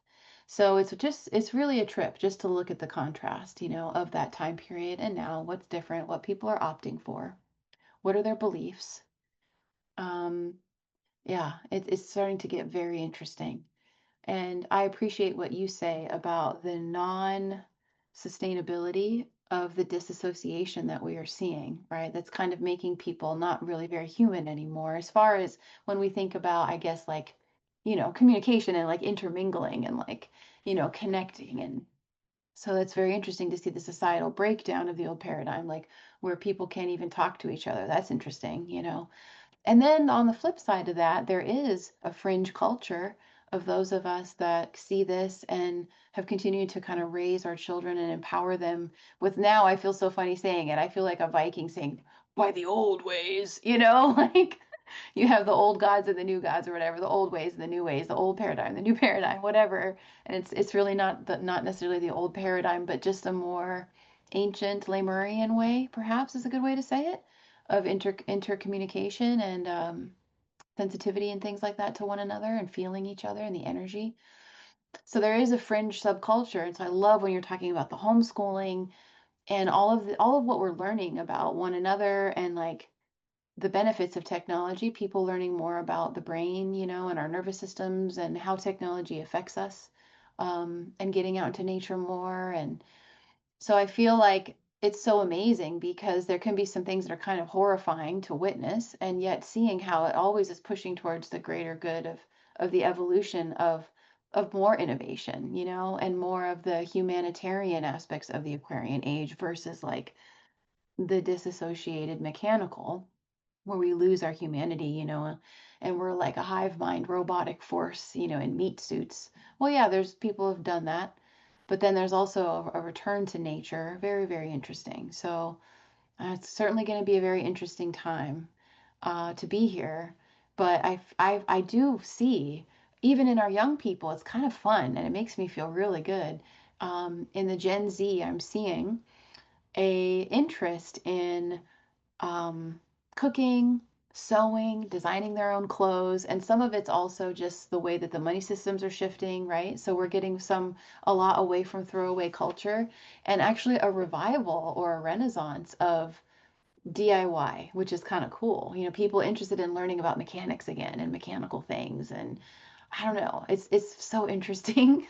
So it's really a trip just to look at the contrast, of that time period and now what's different, what people are opting for, what are their beliefs. Um, yeah, it's starting to get very interesting. And I appreciate what you say about the non-sustainability of the disassociation that we are seeing, right? That's kind of making people not really very human anymore, as far as when we think about, I guess, like, communication and like intermingling and like, connecting. And so that's very interesting to see the societal breakdown of the old paradigm, like where people can't even talk to each other. That's interesting. And then on the flip side of that, there is a fringe culture of those of us that see this and have continued to kind of raise our children and empower them with, now I feel so funny saying it. I feel like a Viking saying, by the old ways, like you have the old gods and the new gods or whatever, the old ways and the new ways, the old paradigm, the new paradigm, whatever. And it's really not necessarily the old paradigm, but just a more ancient Lemurian way, perhaps is a good way to say it, of intercommunication and sensitivity and things like that to one another and feeling each other and the energy. So there is a fringe subculture. And so I love when you're talking about the homeschooling and all of what we're learning about one another and like the benefits of technology, people learning more about the brain, and our nervous systems and how technology affects us, and getting out into nature more. And so I feel like it's so amazing because there can be some things that are kind of horrifying to witness, and yet seeing how it always is pushing towards the greater good of the evolution of more innovation, and more of the humanitarian aspects of the Aquarian age versus like the disassociated mechanical where we lose our humanity, and we're like a hive mind robotic force, in meat suits. Well, yeah, there's people who've done that, but then there's also a return to nature. Very, very interesting. So it's certainly going to be a very interesting time to be here. But I do see, even in our young people, it's kind of fun and it makes me feel really good. In the Gen Z, I'm seeing a interest in um, cooking, sewing, designing their own clothes. And some of it's also just the way that the money systems are shifting, right? So we're getting a lot away from throwaway culture and actually a revival or a renaissance of DIY, which is kind of cool. People interested in learning about mechanics again and mechanical things. And I don't know, it's so interesting.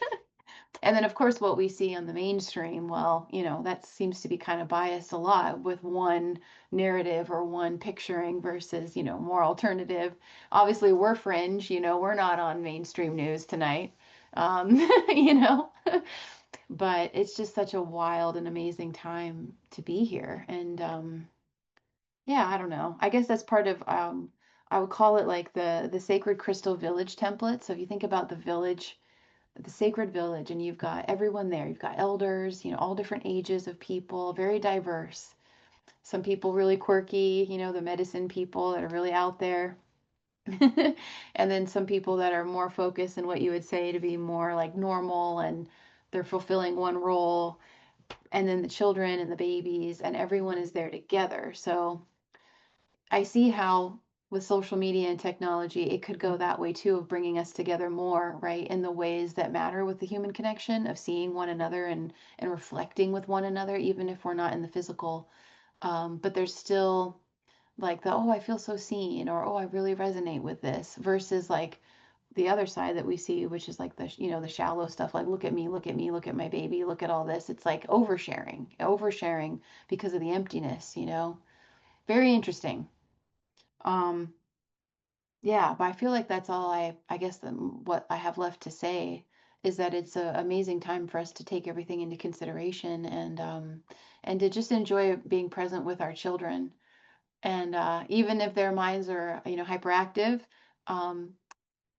And then, of course, what we see on the mainstream, well, that seems to be kind of biased a lot with one narrative or one picturing versus, more alternative. Obviously, we're fringe, we're not on mainstream news tonight, um, you know, but it's just such a wild and amazing time to be here. And yeah, I don't know. I guess that's part of, I would call it like the sacred crystal village template. So if you think about the sacred village and you've got everyone there, you've got elders, all different ages of people, very diverse. Some people really quirky, the medicine people that are really out there. And then some people that are more focused in what you would say to be more like normal and they're fulfilling one role. And then the children and the babies and everyone is there together. So I see how with social media and technology, it could go that way too, of bringing us together more, right, in the ways that matter with the human connection, of seeing one another and reflecting with one another, even if we're not in the physical. But there's still like oh, I feel so seen, or oh, I really resonate with this, versus like the other side that we see, which is like the shallow stuff, like look at me, look at me, look at my baby, look at all this. It's like oversharing because of the emptiness. Very interesting. Um, Yeah, but I feel like that's all I guess what I have left to say is that it's an amazing time for us to take everything into consideration and to just enjoy being present with our children. And even if their minds are, hyperactive, um,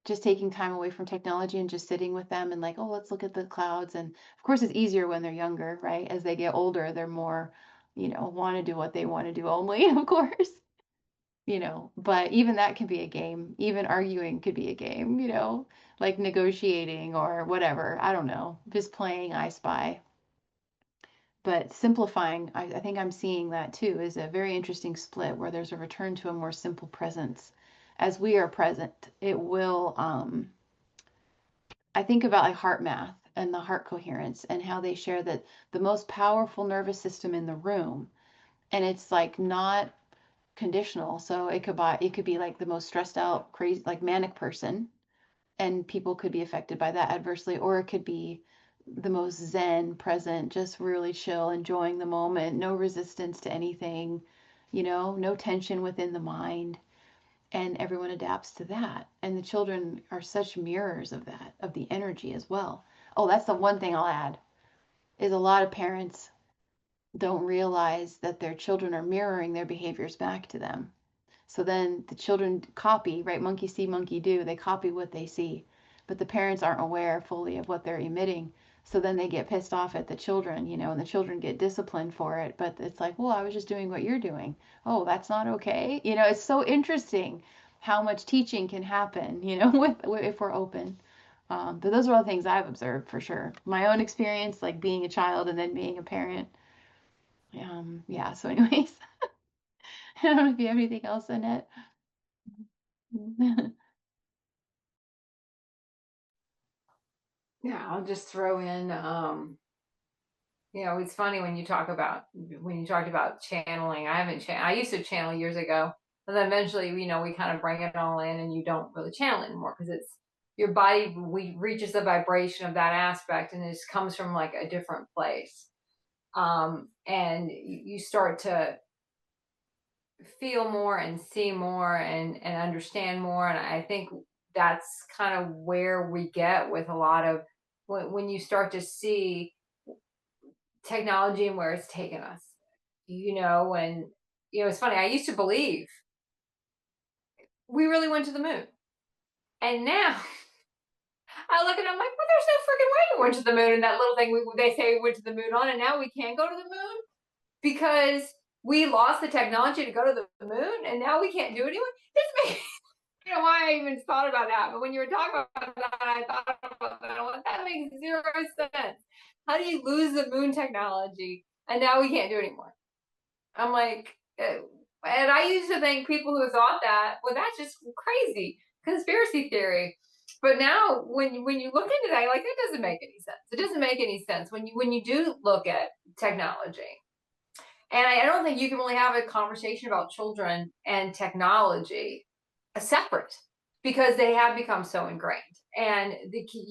just taking time away from technology and just sitting with them and like, oh, let's look at the clouds. And of course, it's easier when they're younger, right? As they get older, they're more, want to do what they want to do only, of course. But even that can be a game. Even arguing could be a game, like negotiating or whatever. I don't know, just playing I Spy. But simplifying, I think I'm seeing that too, is a very interesting split where there's a return to a more simple presence. As we are present, it will, I think about like heart math and the heart coherence and how they share that the most powerful nervous system in the room, and it's like not conditional. So it could be like the most stressed out, crazy, like manic person. and people could be affected by that adversely, or it could be the most zen, present, just really chill, enjoying the moment, no resistance to anything, no tension within the mind, and everyone adapts to that. And the children are such mirrors of that, of the energy as well. Oh, that's the one thing I'll add, is a lot of parents don't realize that their children are mirroring their behaviors back to them. So then the children copy, right? Monkey see, monkey do. They copy what they see. But the parents aren't aware fully of what they're emitting. So then they get pissed off at the children, and the children get disciplined for it. But it's like, well, I was just doing what you're doing. Oh, that's not okay. It's so interesting how much teaching can happen, with if we're open. But those are all things I've observed for sure. My own experience, like being a child and then being a parent. Yeah. So, anyways, I don't know if you have anything else, Annette. Yeah, I'll just throw in, it's funny when you talked about channeling. I used to channel years ago, and then eventually, we kind of bring it all in, and you don't really channel anymore because it's your body reaches the vibration of that aspect, and it just comes from like a different place. And you start to feel more and see more and understand more, and I think that's kind of where we get with a lot of when you start to see technology and where it's taken us. And it's funny. I used to believe we really went to the moon, and now I look at it, I'm like, well, there's no freaking way we went to the moon. And that little thing they say we went to the moon on, and now we can't go to the moon because we lost the technology to go to the moon, and now we can't do it anymore. This makes why I even thought about that. But when you were talking about that, I thought about that. Like, that makes zero sense. How do you lose the moon technology and now we can't do it anymore? I'm like, and I used to think people who thought that, well, that's just crazy conspiracy theory. But now, when you look into that, you're like, that doesn't make any sense. It doesn't make any sense when you do look at technology. And I don't think you can really have a conversation about children and technology separate because they have become so ingrained. And the kids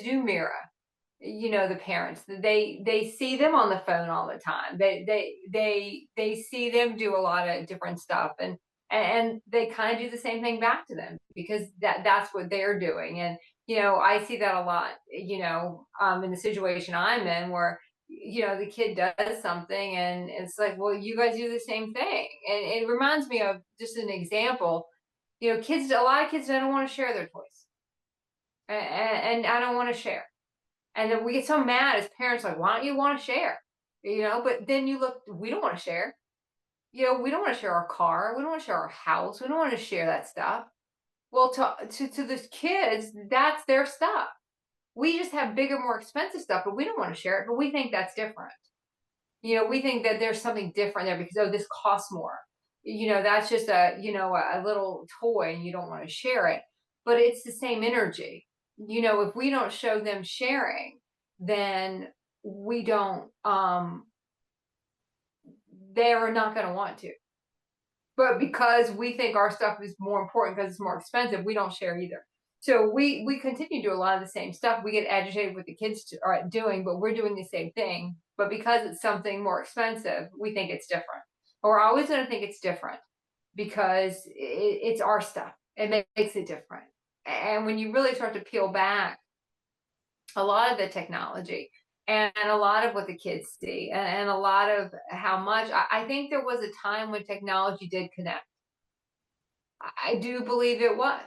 do mirror the parents. They see them on the phone all the time. They see them do a lot of different stuff, and they kind of do the same thing back to them because that's what they're doing. And I see that a lot, in the situation I'm in where the kid does something and it's like, well, you guys do the same thing. And it reminds me of just an example. A lot of kids don't want to share their toys, and I don't want to share. And then we get so mad as parents, like, why don't you want to share? But then you look, we don't want to share. We don't want to share our car. We don't want to share our house. We don't want to share that stuff. Well, to the kids, that's their stuff. We just have bigger, more expensive stuff, but we don't want to share it. But we think that's different. We think that there's something different there because, oh, this costs more. That's just a little toy and you don't want to share it. But it's the same energy. If we don't show them sharing, then we don't, they're not going to want to. But because we think our stuff is more important because it's more expensive, we don't share either. So we continue to do a lot of the same stuff. We get agitated with the kids are doing, but we're doing the same thing. But because it's something more expensive, we think it's different. But we're always going to think it's different because it's our stuff. It makes it different. And when you really start to peel back a lot of the technology and a lot of what the kids see and a lot of how much, I think there was a time when technology did connect. I do believe it was.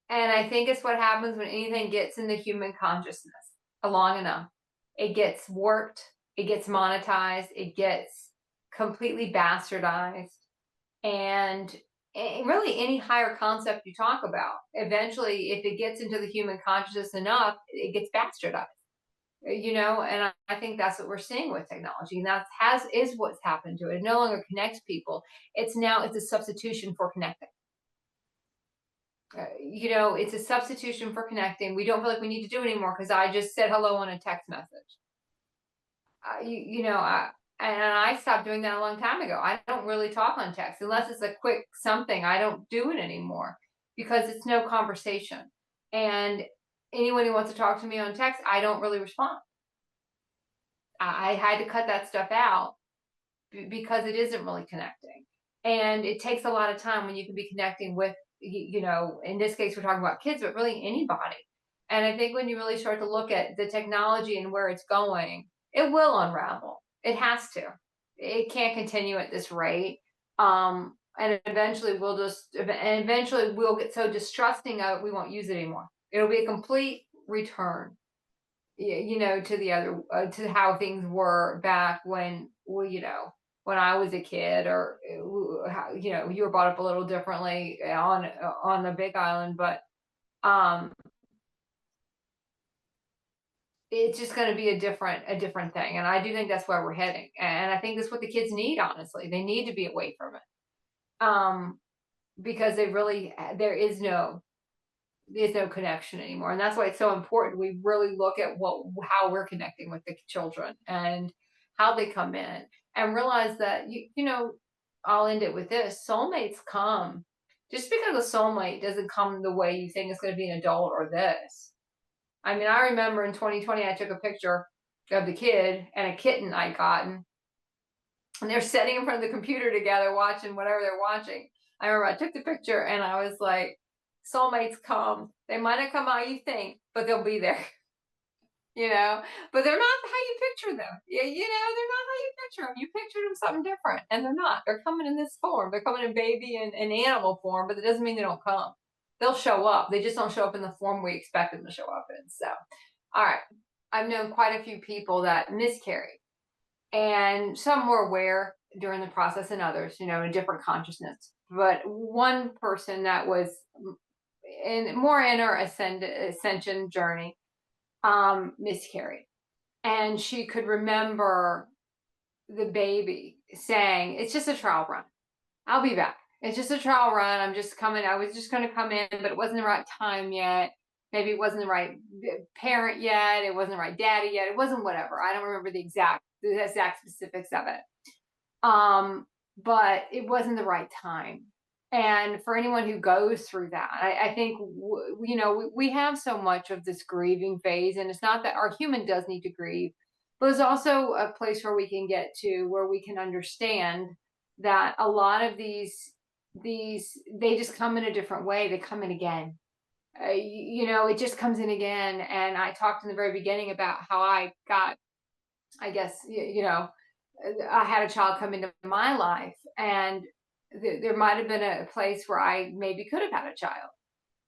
And I think it's what happens when anything gets in the human consciousness long enough. It gets warped, it gets monetized, it gets completely bastardized. And really, any higher concept you talk about, eventually, if it gets into the human consciousness enough, it gets bastardized. And I think that's what we're seeing with technology, and is what's happened to it. It no longer connects people. It's a substitution for connecting. It's a substitution for connecting. We don't feel like we need to do anymore because I just said hello on a text message. And I stopped doing that a long time ago. I don't really talk on text unless it's a quick something. I don't do it anymore. because it's no conversation. And anyone who wants to talk to me on text, I don't really respond. I had to cut that stuff out because it isn't really connecting. And it takes a lot of time when you can be connecting with, in this case, we're talking about kids, but really anybody. And I think when you really start to look at the technology and where it's going, it will unravel. It has to. It can't continue at this rate. And eventually we'll get so distrusting of it, we won't use it anymore. It'll be a complete return, to the other, to how things were back when, when I was a kid, or how, you were brought up a little differently on the Big Island, but um, it's just going to be a different thing, and I do think that's where we're heading, and I think that's what the kids need. Honestly, they need to be away from it, because there's no connection anymore, and that's why it's so important we really look at how we're connecting with the children and how they come in, and realize that I'll end it with this: soulmates come. Just because a soulmate doesn't come the way you think it's going to be an adult or this. I mean, I remember in 2020 I took a picture of the kid and a kitten I'd gotten, and they're sitting in front of the computer together watching whatever they're watching. I remember I took the picture and I was like, soulmates come. They might not come how you think, but they'll be there. But they're not how you picture them. Yeah, they're not how you picture them. You pictured them something different, and they're not. They're coming in this form. They're coming in baby and animal form, but it doesn't mean they don't come. They'll show up. They just don't show up in the form we expect them to show up in. So, all right. I've known quite a few people that miscarried, and some were aware during the process, and others, in a different consciousness. But one person that was more in her ascension journey miscarried, and she could remember the baby saying, "It's just a trial run. I'll be back. It's just a trial run. I'm just coming. I was just going to come in, but it wasn't the right time yet. Maybe it wasn't the right parent yet. It wasn't the right daddy yet. It wasn't whatever. I don't remember the exact specifics of it. But it wasn't the right time." And for anyone who goes through that, I think, we have so much of this grieving phase, and it's not that our human does need to grieve, but it's also a place where we can get to where we can understand that a lot of these they just come in a different way. They come in again. It just comes in again. And I talked in the very beginning about how I got, I guess, I had a child come into my life, and there might have been a place where I maybe could have had a child,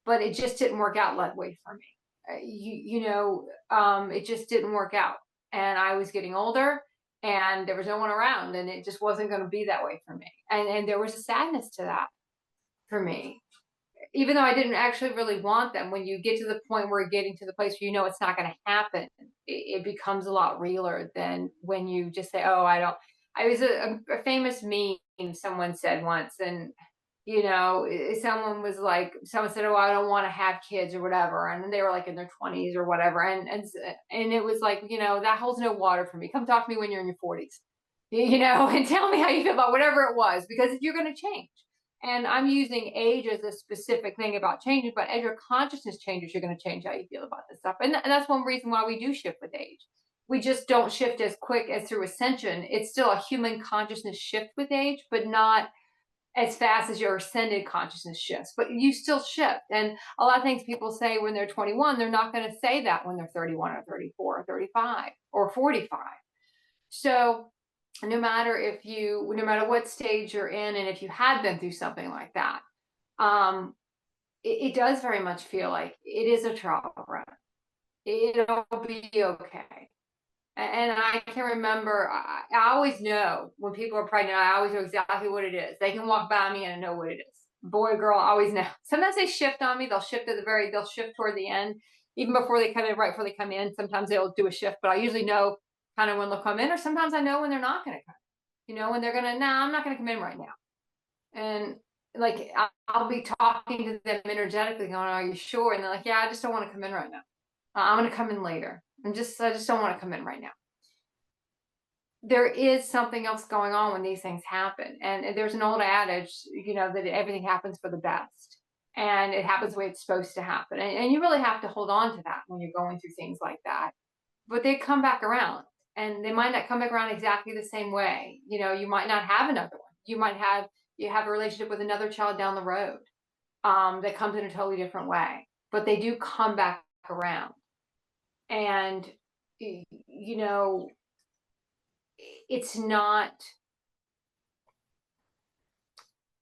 but it just didn't work out that way for me. It just didn't work out, and I was getting older, and there was no one around, and it just wasn't going to be that way for me. And there was a sadness to that for me, even though I didn't actually really want them. When you get to the point where you're getting to the place where it's not going to happen, it becomes a lot realer than when you just say, "Oh, I don't." I was a famous meme someone said once, and someone said, "Oh, I don't want to have kids," or whatever, and they were like in their 20s or whatever, and it was like, that holds no water for me. Come talk to me when you're in your 40s, and tell me how you feel about whatever it was, because you're going to change. And I'm using age as a specific thing about changing, but as your consciousness changes, you're going to change how you feel about this stuff. And that's one reason why we do shift with age. We just don't shift as quick as through ascension. It's still a human consciousness shift with age, but not as fast as your ascended consciousness shifts. But you still shift. And a lot of things people say when they're 21, they're not going to say that when they're 31 or 34 or 35 or 45. So no matter what stage you're in, and if you had been through something like that, it does very much feel like it is a trial run. It'll be okay. And I can remember, I always know when people are pregnant. I always know exactly what it is. They can walk by me and I know what it is. Boy or girl, I always know. Sometimes they shift on me. They'll shift toward the end, even before they come in, right before they come in. Sometimes they'll do a shift, but I usually know kind of when they'll come in, or sometimes I know when they're not going to come. When they're going to, nah, I'm not going to come in right now. And like, I'll be talking to them energetically going, "Are you sure?" And they're like, "Yeah, I just don't want to come in right now. I'm going to come in later. I just don't want to come in right now." There is something else going on when these things happen. And there's an old adage, that everything happens for the best. and it happens the way it's supposed to happen. And you really have to hold on to that when you're going through things like that. But they come back around, and they might not come back around exactly the same way. You might not have another one. You have a relationship with another child down the road, that comes in a totally different way, but they do come back around. And you know, it's not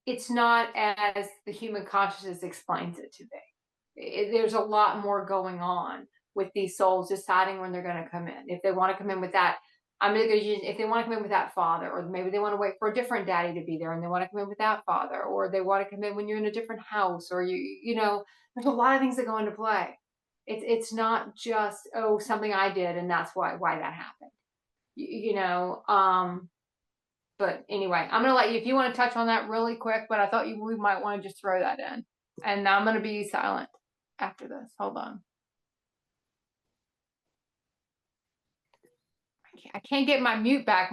it's not as the human consciousness explains it to be. There's a lot more going on with these souls deciding when they're going to come in. If they want to come in with that, I'm going to use, if they want to come in with that father, or maybe they want to wait for a different daddy to be there and they want to come in with that father, or they want to come in when you're in a different house, or there's a lot of things that go into play. It's not just, oh, something I did and that's why that happened. You, you know, um, but anyway, I'm gonna let you, if you want to touch on that really quick, but I thought we might want to just throw that in. And I'm gonna be silent after this. Hold on. I can't get my mute back.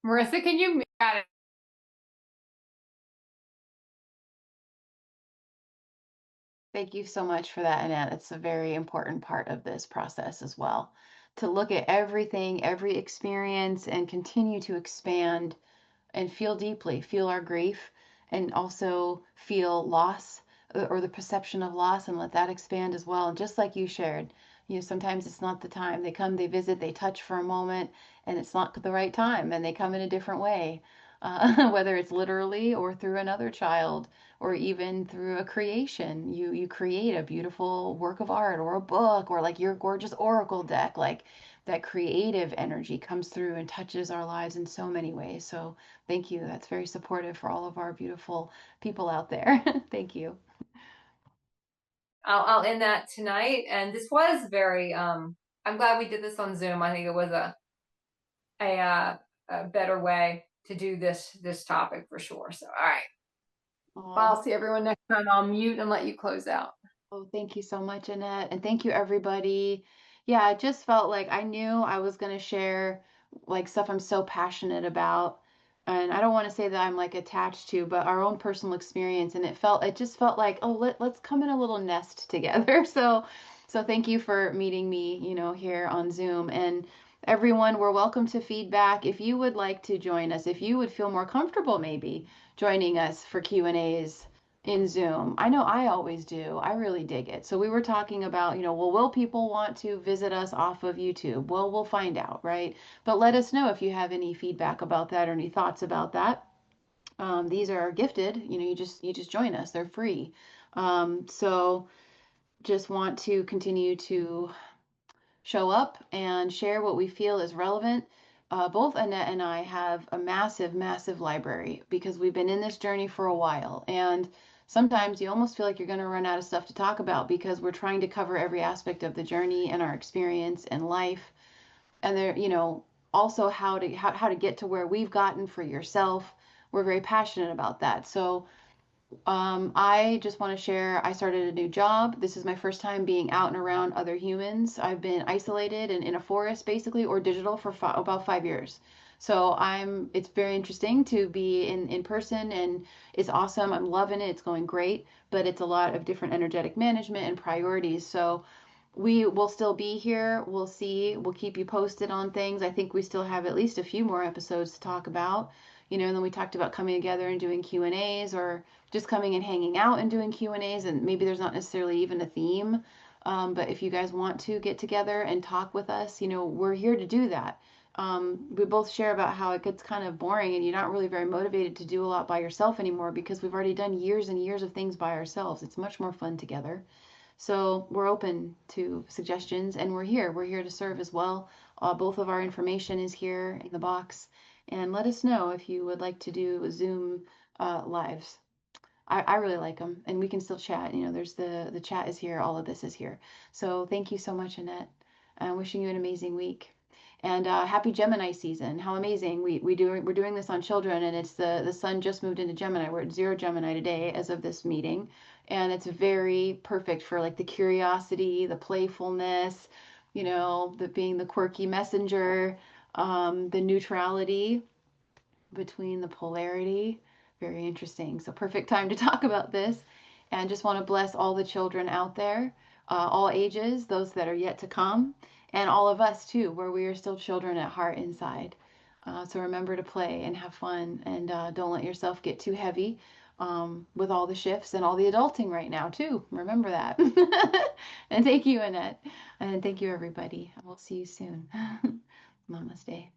Marissa, can you mute it? Thank you so much for that, Annette. It's a very important part of this process as well. To look at everything, every experience, and continue to expand and feel deeply, feel our grief, and also feel loss or the perception of loss, and let that expand as well. And just like you shared, sometimes it's not the time. They come, they visit, they touch for a moment, and it's not the right time, and they come in a different way. Whether it's literally or through another child or even through a creation, you create a beautiful work of art or a book or like your gorgeous oracle deck. Like that creative energy comes through and touches our lives in so many ways. So thank you. That's very supportive for all of our beautiful people out there. Thank you. I'll end that tonight. And this was very. I'm glad we did this on Zoom. I think it was a better way to do this topic for sure. So all right. Well, Oh, I'll see everyone next time. I'll mute and let you close out. oh, thank you so much, Annette. And thank you, everybody. Yeah, I just felt like I knew I was going to share like stuff I'm so passionate about. And I don't want to say that I'm like attached to, but our own personal experience. And it just felt like, oh, let's come in a little nest together. So thank you for meeting me, here on Zoom. And everyone, we're welcome to feedback. If you would like to join us, if you would feel more comfortable maybe joining us for Q&As in Zoom. I know I always do. I really dig it. So we were talking about, well, will people want to visit us off of YouTube? Well, we'll find out, right? But let us know if you have any feedback about that or any thoughts about that. These are gifted. You just join us. They're free. So just want to continue to show up and share what we feel is relevant. Both Annette and I have a massive, massive library because we've been in this journey for a while. And sometimes you almost feel like you're going to run out of stuff to talk about because we're trying to cover every aspect of the journey and our experience and life. And there, also how to get to where we've gotten for yourself. We're very passionate about that. So I just want to share I started a new job. This is my first time being out and around other humans. I've been isolated and in a forest basically or digital for about 5 years. So it's very interesting to be in person and it's awesome. I'm loving it. It's going great, but it's a lot of different energetic management and priorities. So we will still be here. We'll see. We'll keep you posted on things. I think we still have at least a few more episodes to talk about. And then we talked about coming together and doing Q&As or just coming and hanging out and doing Q&As, and maybe there's not necessarily even a theme. But if you guys want to get together and talk with us, we're here to do that. We both share about how it gets kind of boring and you're not really very motivated to do a lot by yourself anymore because we've already done years and years of things by ourselves. It's much more fun together. So we're open to suggestions and we're here. We're here to serve as well. Both of our information is here in the box. And let us know if you would like to do Zoom lives. I really like them, and we can still chat. There's the chat is here. All of this is here. So thank you so much, Annette. I'm wishing you an amazing week, and happy Gemini season. How amazing! We're doing this on children, and it's the sun just moved into Gemini. We're at 0 Gemini today as of this meeting, and it's very perfect for like the curiosity, the playfulness, the being the quirky messenger, the neutrality between the polarity. Very interesting. So perfect time to talk about this. And just want to bless all the children out there, all ages, those that are yet to come, and all of us too, where we are still children at heart inside. So remember to play and have fun, and don't let yourself get too heavy with all the shifts and all the adulting right now too. Remember that. And thank you, Annette, and thank you, everybody. I will see you soon. Namaste.